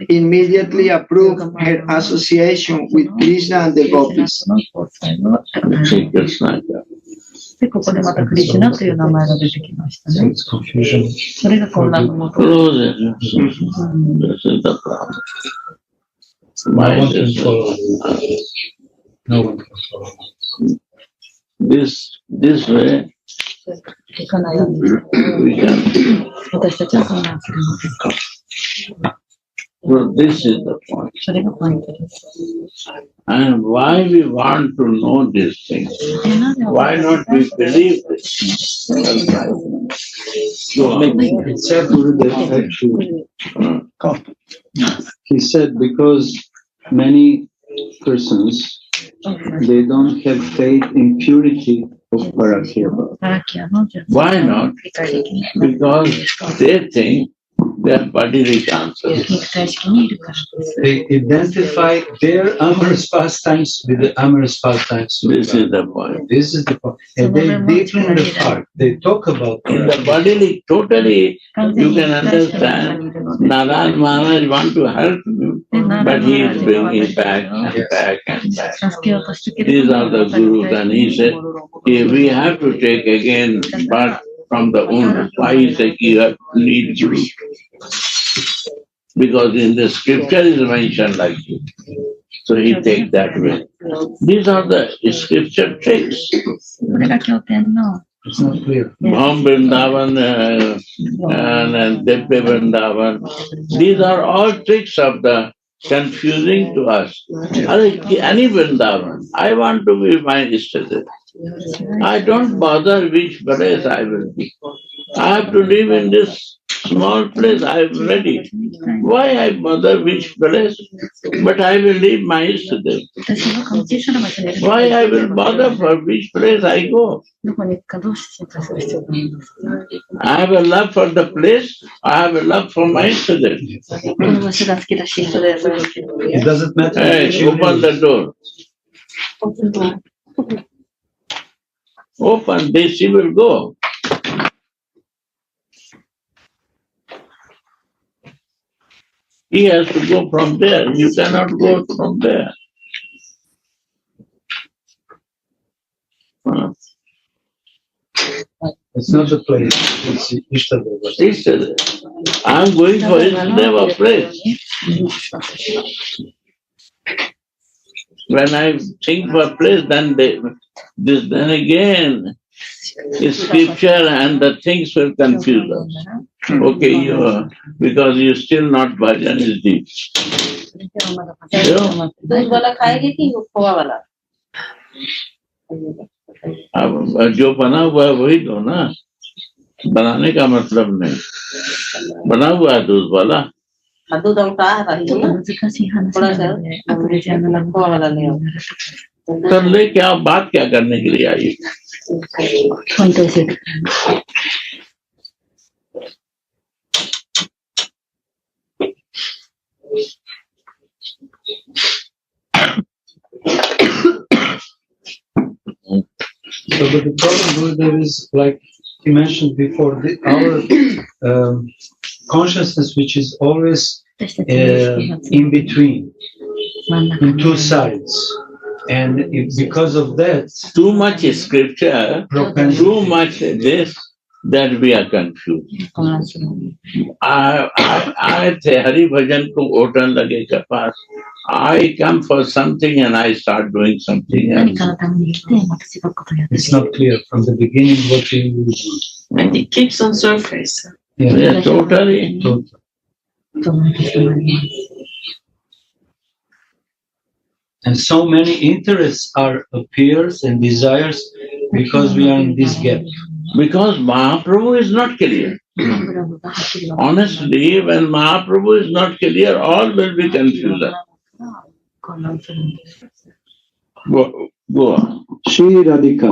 immediately approve her association with Krishna and the gopis. で、ここでまたクリシュナという名前が出てきましたね。それが混乱のもと。This way, いかないように。私たちはそうなんするので。So this is the point. それがポイントです。And why we want to know these things? Why not we believe this? He said because many persons, they don't have faith in purity of Parakya. Why not? Because they think they are bodily answers. They identify their amorous pastimes with the amorous pastimes. This is the point. This is the point. And they deep in the heart, they talk about in the bodily, totally, you can understand. Narayan Maharaj want to help you, but he is bringing it back and back and back. These are the gurus, and he said, we have to take again birth from the womb. Why he said you have to need guru? Because in the scripture is mentioned like this. So he takes that way. These are the scripture tricks. it's not clear. Bham Vrindavan and Devya Vrindavan. These are all tricks of the confusing to us. Any Vrindavan, I want to be my Ishtadev. I don't bother which place I will be. I have to live in this small place, I am ready. Why I bother which place? But I will leave my Ishtadev. Why I will bother for which place I go? I have a love for the place, I have a love for my Ishtadev. It doesn't matter. Hey, open the door. Open, then she will go. He has to go from there. You cannot go from there. It's not the place, it's Ishtadeva. Yesterday, I'm going for Ishtadeva place. When I think for place, then then again, scripture and the things will confuse us. Okay, because you're still not bhajan is deep. अब जो बना हुआ है वही दो ना, बनाने का मतलब नहीं, बना हुआ है दूध वाला। कर ले, क्या बात क्या करने के लिए आई? So, but the problem there is, like you mentioned before, our consciousness, which is always in between, in two sides, and because of that, too much scripture, too much this, that we are confused. I say Hari Bhajan ko otan lage ka paas. I come for something and I start doing something else. It's not clear from the beginning what you do. And it keeps on surface. Yeah, totally. And so many interests appears and desires because we are in this gap. Because Mahaprabhu is not clear. Honestly, when Mahaprabhu is not clear, all will be confused. Go on. Shri Radhika.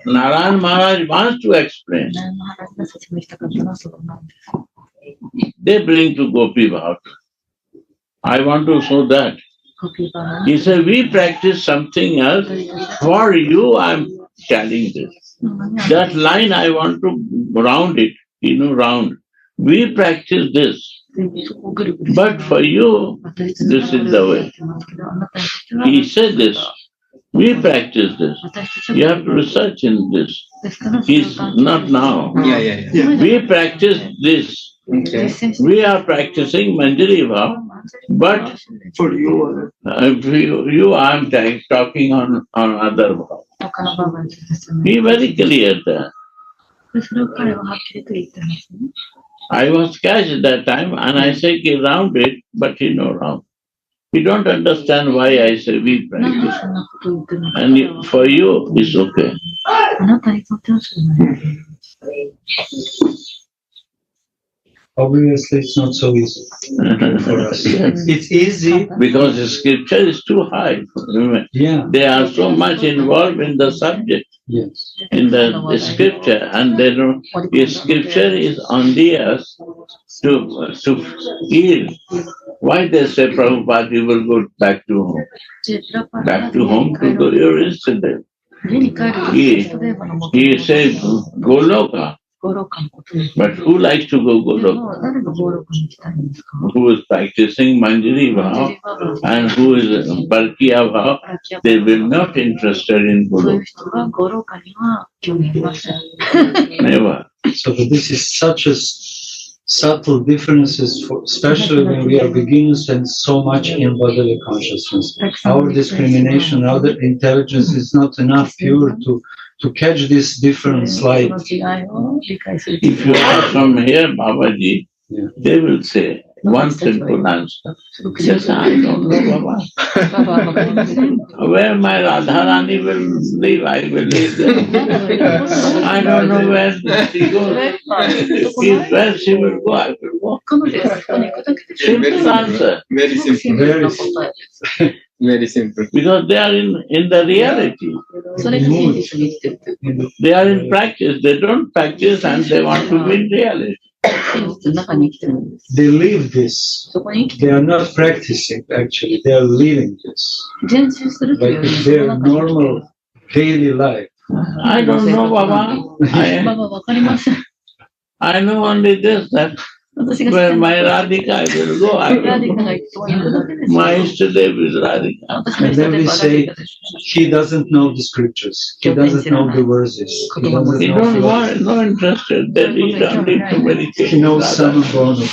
Narayan Maharaj wants to explain. They bring to Gopi Bhav. I want to show that. He said, we practice something else. For you, I'm telling this. That line, I want to round it, round. We practice this. But for you, this is the way. He said this. We practice this. You have to research in this. He's not now. Yeah. We practice this. Okay. We are practicing Manjari Bhav, but For you. you I'm talking on other Bhav. Be very clear there. I was catch at that time and I say round it, but round. You don't understand why I say we practice. And for you, it's okay. Obviously, it's not so easy for us. It's easy because the scripture is too high. Yeah. They are so much involved in the subject, yes, in the scripture, and they don't. The scripture is only us to heal. Why they say, Prabhupada, you will go back to home? Back to home to do your incident. He says, Goloka. But who likes to go Goloka? Who is practicing Manjari Bhav and who is Balkiya Bhav, they will not interested in Goloka. Never. So this is such a subtle differences, especially when we are beginners and so much in bodily consciousness. Our discrimination, our intelligence is not enough pure to catch this difference. Like if you ask from here, Babaji, they will say one simple answer. Yes, I don't know, Baba. Where my Radharani will live, I will live there. I don't know where she goes. If where she will go, I will go. Simple answer. Very simple. very simple. Very simple. Because they are in the reality. They are in practice. They don't practice and they want to be in reality. They live this. They are not practicing, actually. They are living this. Like it's their normal daily life. I don't know, Baba. I know only this, that Where my Radhika will go, I will go. My Ishtadev is Radhika. And then we say, he doesn't know the scriptures. He doesn't know the verses. He doesn't He know don't want, no interested. Then he don't need to meditate. He knows some about it.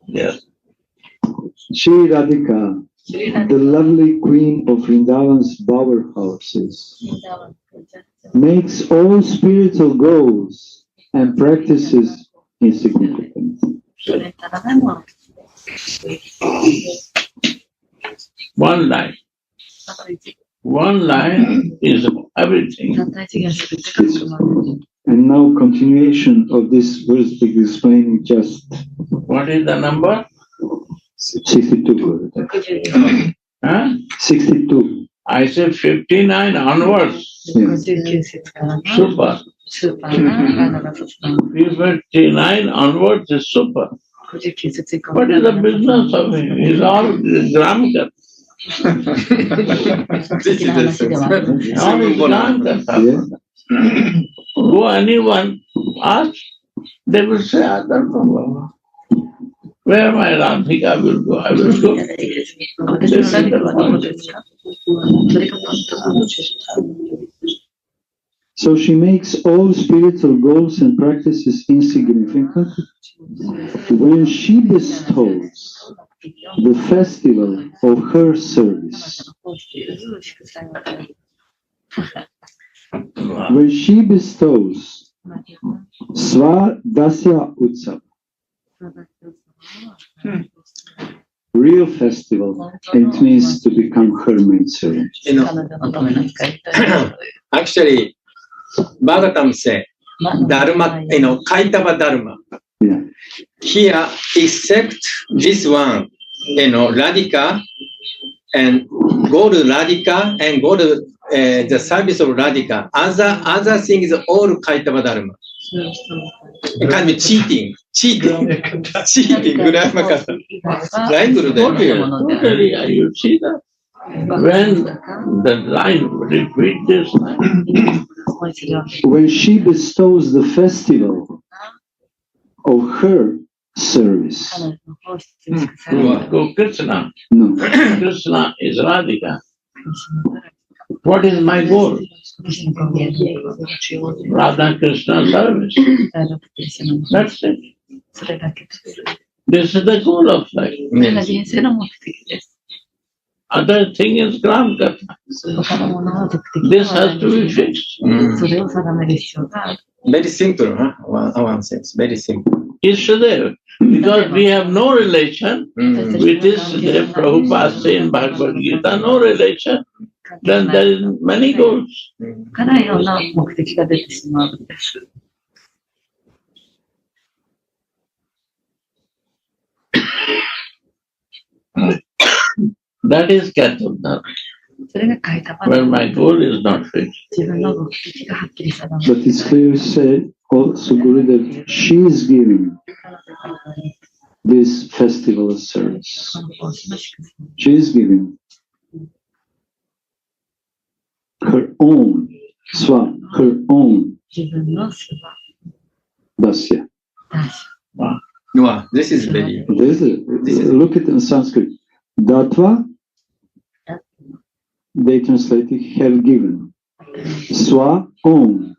Yes. Shri Radhika, the lovely queen of Vrindavan's bower houses, makes all spiritual goals and practices insignificant. One line. One line is everything. And now continuation of this verse is explaining just What is the number? 62. Huh? 62. I say 59 onwards. Yeah. Super. 59 onwards is super. What is the business of him? He's all grammar. This is the sense. All is grammar. Yeah. Go anyone, ask, they will say, I don't know. Where my Radhika will go, I will go. This is the point. So she makes all spiritual goals and practices insignificant when she bestows the festival of her service. When she bestows Swadasya Utsav, real festival, it means to become her maidservant. Actually, Bhagavatam say, Dharma, Kaitava Dharma. Yeah. Here, except this one, Radhika, and go to Radhika and go to the service of Radhika. Other things all Kaitava Dharma. It can be cheating. Gurama-kata. Right, Gurudev? Totally, you see that? When the line, repeat this line. When she bestows the festival of her service. Go Krishna. No. Krishna is Radhika. What is my goal? Radha Krishna service. That's it. This is the goal of life. Other thing is gram karma. This has to be fixed. Very simple, huh? One sense. Very simple. Ishtadev. Because we have no relation with Ishtadev. Prabhupada says in Bhagavad Gita, no relation. Then there is many goals. That is Katha, where my goal is not fixed. But it's clearly said also, Gurudev, she is giving this festival of service. She is giving her own her own dasya. Wow, this is very. Look at it in Sanskrit. Datva, they translate it, have given. Swa, own.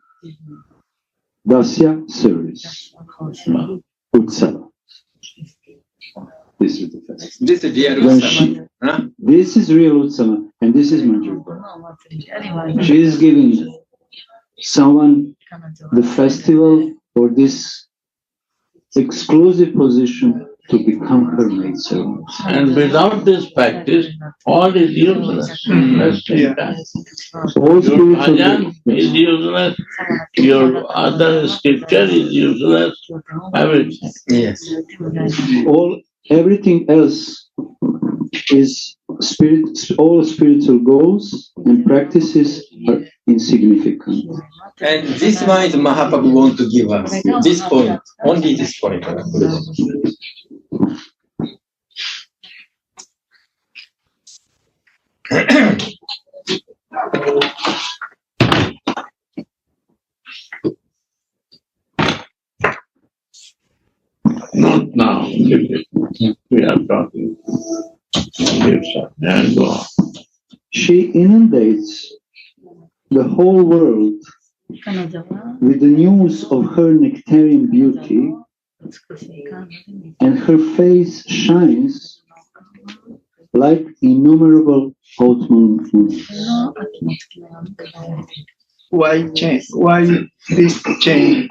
Dasya, service. Utsava. This is the festival. This is real Utsava. Huh? This is real Utsava, and this is Manjuba. She is giving someone the festival or this exclusive position to become her maidservant. And without this practice, all is useless. Let's take that. All Your bhajan is useless, your other scripture is useless, everything. Yes. Everything else is all spiritual goals and practices are insignificant. And this one is Mahaprabhu want to give us. This point, only this point. We are talking. And go on. She inundates the whole world with the news of her nectarian beauty, and her face shines like innumerable autumn moons. Why change? Why this change?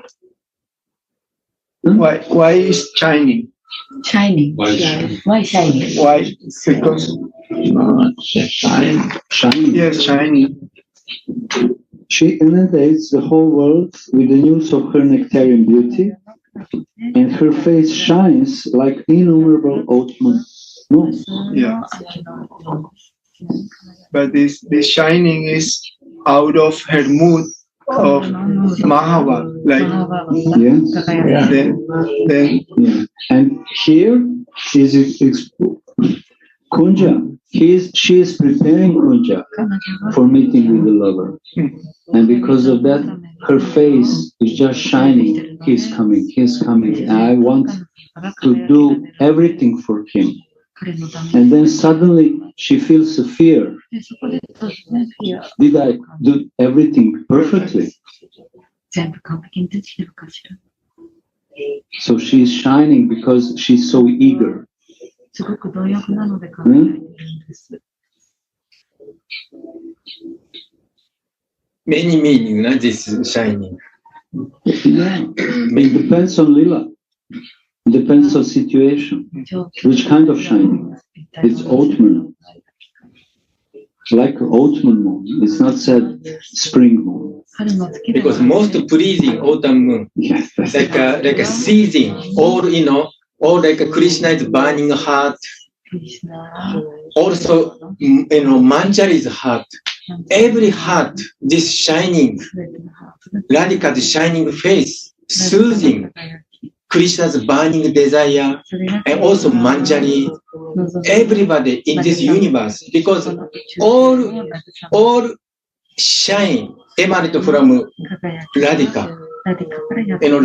Why is shining? Shining. Why shining? Why? Because Shining. yes, shining. She inundates the whole world with the news of her nectarian beauty, and her face shines like innumerable autumn moons. Yeah. But this shining is out of her mood of Mahava, like Yes. then Yeah. And here is Kunja. She is preparing Kunja for meeting with the lover. And because of that, her face is just shining. He's coming, he's coming. And I want to do everything for him. And then suddenly she feels a fear. Did I do everything perfectly? So she's shining because she's so eager. Many meaning, not this shining. Yeah. It depends on Lila. It depends on situation. Which kind of shining? It's autumn. Like autumn moon. It's not said spring moon. Because most pleasing autumn moon, Yes. like a season, all all like Krishna's burning heart. Also, Manjari's heart. Every heart, this shining, Radhika's shining face, soothing Krishna's burning desire, and also Manjari, everybody in this universe, because all shine emanate from Radhika.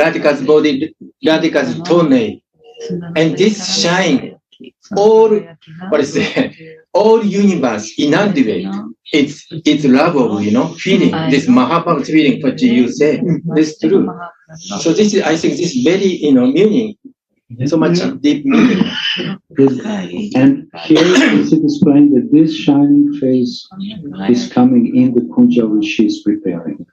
Radhika's body, Radhika's toenail, and this shine all universe in that way. It's lovable, feeling, this Mahabharata feeling, what you say, this true. So this is, I think, this very, meaning, so much deep meaning. And here is explained that this shining face is coming in the Kunja which she is preparing.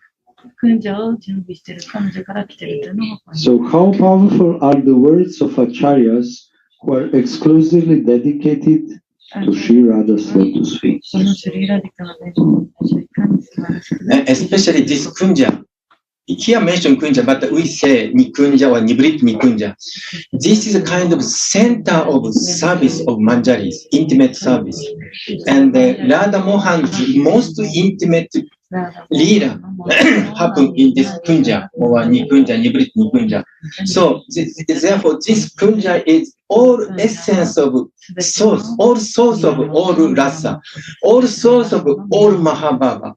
So how powerful are the words of Acharyas who are exclusively dedicated to Sri Radha's lotus feet? Especially this Kunja. Here mentioned Kunja, but we say Nikunja or Nibrit Nikunja. This is a kind of center of service of Manjaris, intimate service. And Radha Mohan's most intimate leader happen in this Kunja or Nikunja, Nibrit Nikunja. So therefore this Kunja is all essence of source, all source of all Rasa, all source of all Mahabharata.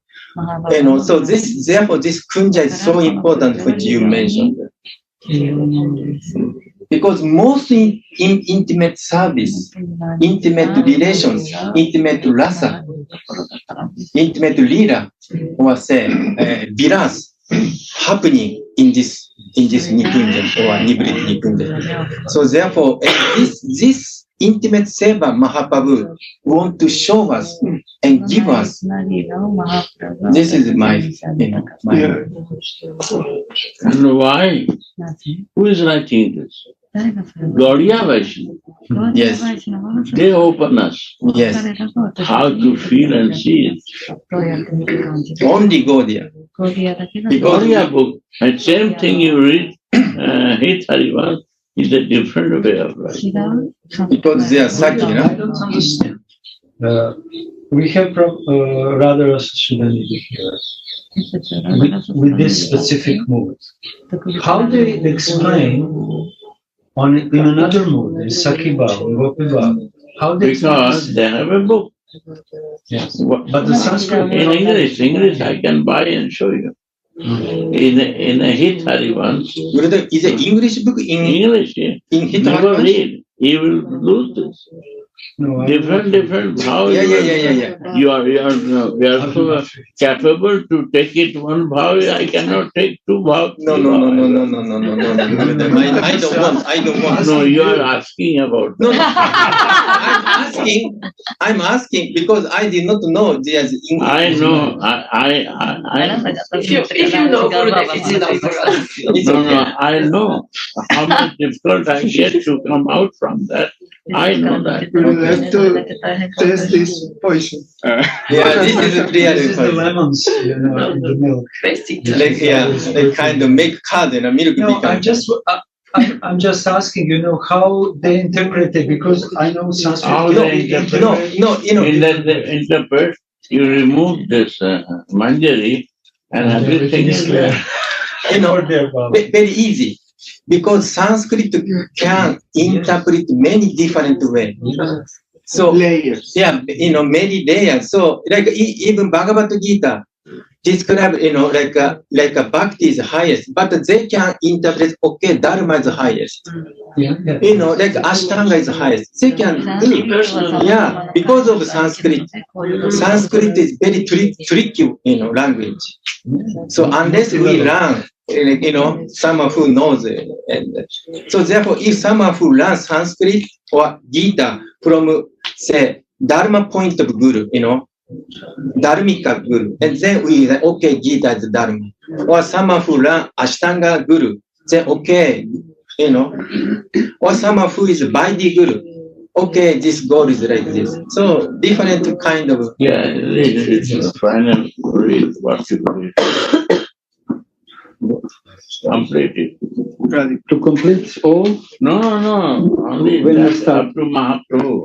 So therefore this Kunja is so important which you mentioned. Because most in intimate service, intimate relations, intimate Rasa, intimate leader, or say vilas happening in this Nikunja or Nibrit Nikunja. So therefore this intimate Seva Mahaprabhu want to show us and give us. This is my. And why? Who is writing this? Gaudiya Vaishnava. Yes. They open us Yes. how to feel and see it. Only Gaudiya. Gaudiya book, and same thing you read, Hit Harivan is a different way of writing. Because they are Saki, I don't understand. We have Radha Rasa Sudhanidhi here with this specific mood. How they explain in another mood, in Sakhi Bhav, in Gopi Bhav, how they Because they have a book. Yes. But the Sanskrit In English I can buy and show you. In a Hit Harivan, Is it English book in English, yeah. Hit Never Harivan? read. he will lose this. No, Different bhav. Yeah. You are so capable to take it one bhav. I cannot take two bhav. No. I don't want. No, you are asking about that. No. I'm asking because I did not know there's English. I know. If you know Gurudev, it's enough for us. No, I know how much difficult I get to come out from that. I know that. We will have to test this poison. Yeah, this is a clear This is the lemons, in the milk. They kind of make curd and a milk No, becomes. I'm just asking, how they interpret it, because I know Sanskrit. How they interpret No, they interpret, you remove this manjari and everything is there. Very easy. Because Sanskrit can interpret many different ways. So Layers. yeah, many layers. So like even Bhagavad Gita describe, like a bhakti is highest, but they can interpret, okay, dharma is highest. Like Ashtanga is highest. They can do. Yeah, because of Sanskrit. Sanskrit is very tricky, language. So unless we learn, someone who knows it, and so therefore, if someone who learns Sanskrit or Gita from, say, Dharma point of Guru, Dharmika Guru, and then we say, okay, Gita is Dharma. Or someone who learns Ashtanga Guru, say, okay, or someone who is Vaidhi Guru, okay, this goal is like this. So different kind of. Yeah, it's the final read what you read. Complete it. To complete all? No. Only When that's start? up to Mahaprabhu.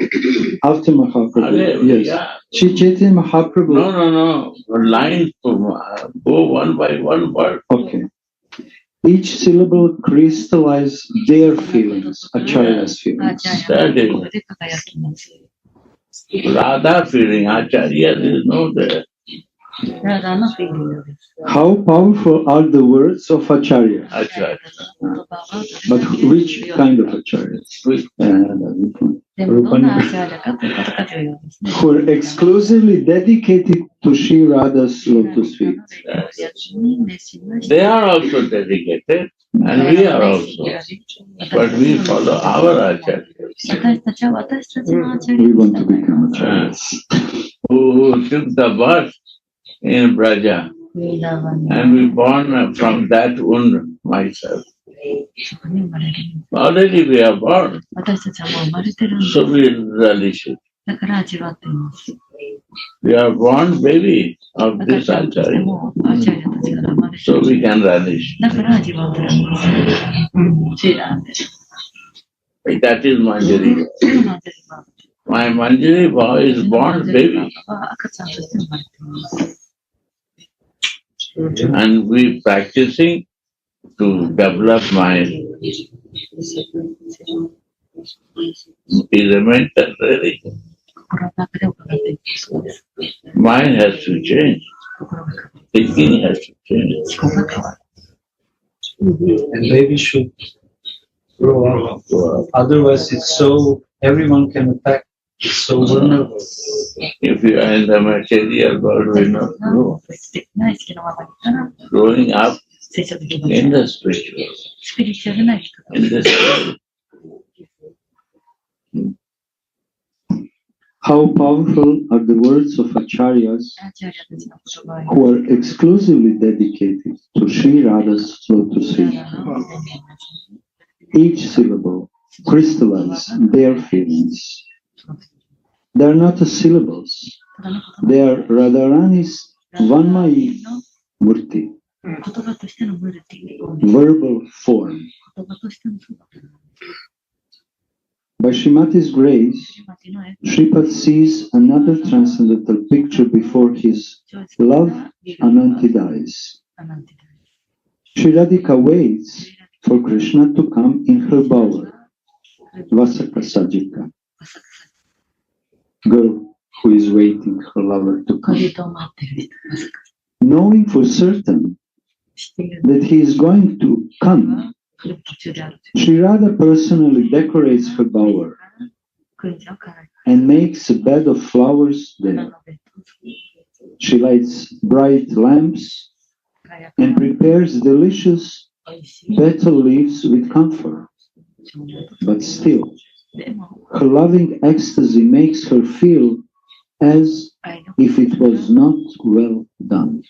After Mahaprabhu, yes. Yeah. Sri Chaitanya Mahaprabhu. No. Line go one by one word. Okay. Each syllable crystallize their feelings, Acharya's feelings. That is Radha feeling. Acharya is no there. How powerful are the words of Acharya? Acharya. But which kind of Acharya? Who are exclusively dedicated to Sri Radha's lotus feet. They are also dedicated, and we are also. But we follow our Acharya. We want to become Acharyas. Who took the birth in Braja, and we born from that wound myself. Already we are born, so we relish it. We are born baby of this Acharya, so we can relish. That is Manjari. My Manjari boy is born baby. And we practicing to develop my element and religion. Mind has to change. Thinking has to change. And baby should grow up. Otherwise, everyone can attack. It's so vulnerable. If you are in the material world, will not grow. Growing up in the spiritual, in the spirit. How powerful are the words of Acharyas who are exclusively dedicated to Sri Radha's lotus feet. Each syllable crystallizes their feelings. They are not the syllables. They are Radharani's Vanmayi Murti, verbal form. By Srimati's grace, Sripad sees another transcendental picture before his love Ananti eyes. Sri Radhika waits for Krishna to come in her bower, Vasaka Sajika, girl who is waiting her lover to come. Knowing for certain that he is going to come Sri Radha personally decorates her bower and makes a bed of flowers there. She lights bright lamps and prepares delicious betel leaves with comfort. But still, her loving ecstasy makes her feel as if it was not well done.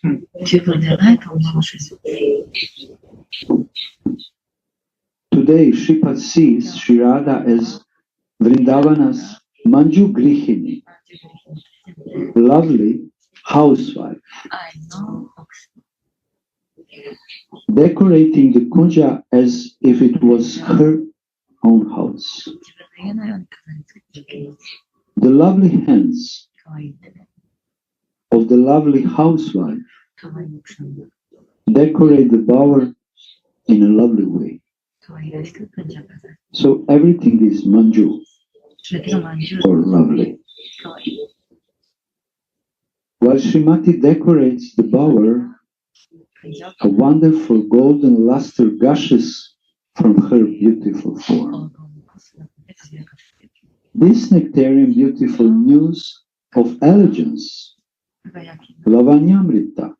Today, Shripad sees Sri Radha as Vrindavana's Manju Grihini, lovely housewife, decorating the kunja as if it was her own house. The lovely hands of the lovely housewife decorate the bower in a lovely way. So everything is manju or lovely. While Srimati decorates the bower, a wonderful golden luster gushes from her beautiful form. This nectarian beautiful news of elegance, Lavanyamrita,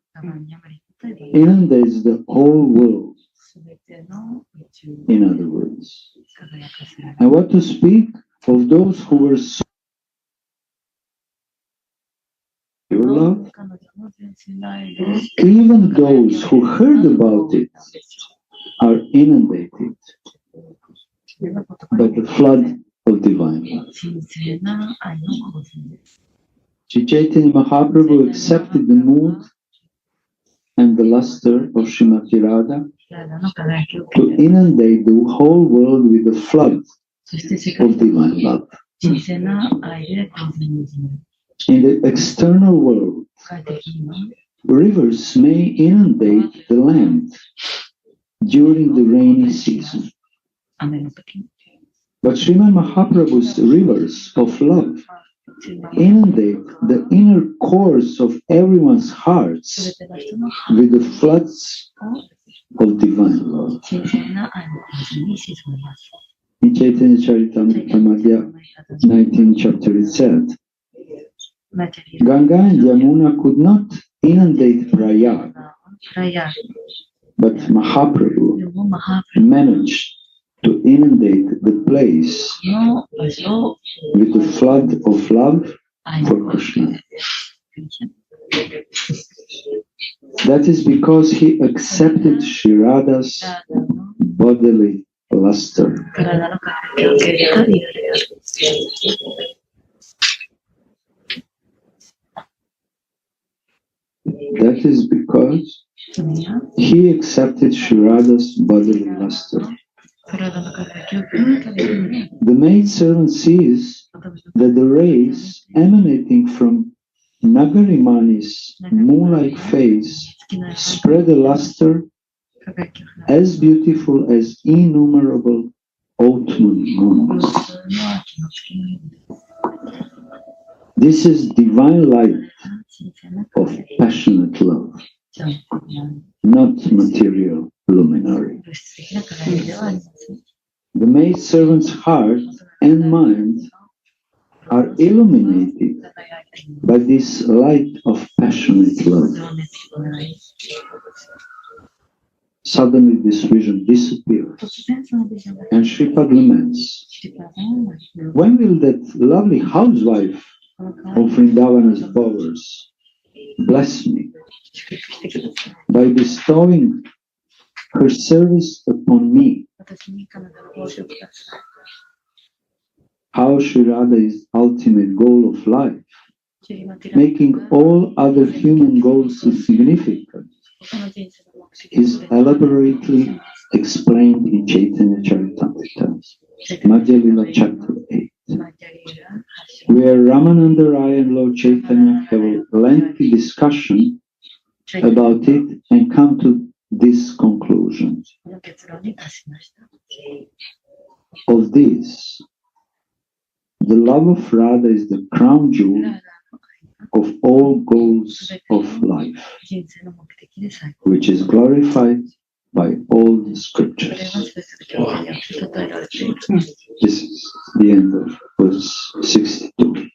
inundates the whole world, in other words. And what to speak of those who were so pure love? Even those who heard about it are inundated by the flood of divine love. Sri Chaitanya Mahaprabhu accepted the mood and the luster of Srimati Radha to inundate the whole world with the flood of divine love. In the external world, rivers may inundate the land during the rainy season. But Sriman Mahaprabhu's rivers of love inundate the inner cores of everyone's hearts with the floods of divine love. In Chaitanya Charitamrita Madhya 19th chapter it said, Ganga and Yamuna could not inundate Prayag, but Mahaprabhu managed to inundate the place with the flood of love for Krishna. That is because he accepted Sri Radha's bodily luster. That is because he accepted Sri Radha's bodily luster. The maidservant sees that the rays emanating from Nagarimani's moon-like face spread a luster as beautiful as innumerable autumn moons. This is divine light of passionate love, not material luminary. The maidservant's heart and mind are illuminated by this light of passionate love. Suddenly this vision disappears, and Shripad laments, when will that lovely housewife of Vrindavana's bowers bless me by bestowing her service upon me? How Sri Radha is ultimate goal of life, making all other human goals insignificant, is elaborately explained in Chaitanya Charitamrita, Madhya Lila chapter 8, where Ramananda Raya and Lord Chaitanya have a lengthy discussion about it and come to this conclusion. Of this, the love of Radha is the crown jewel of all goals of life, which is glorified by all the scriptures. This is the end of verse 62.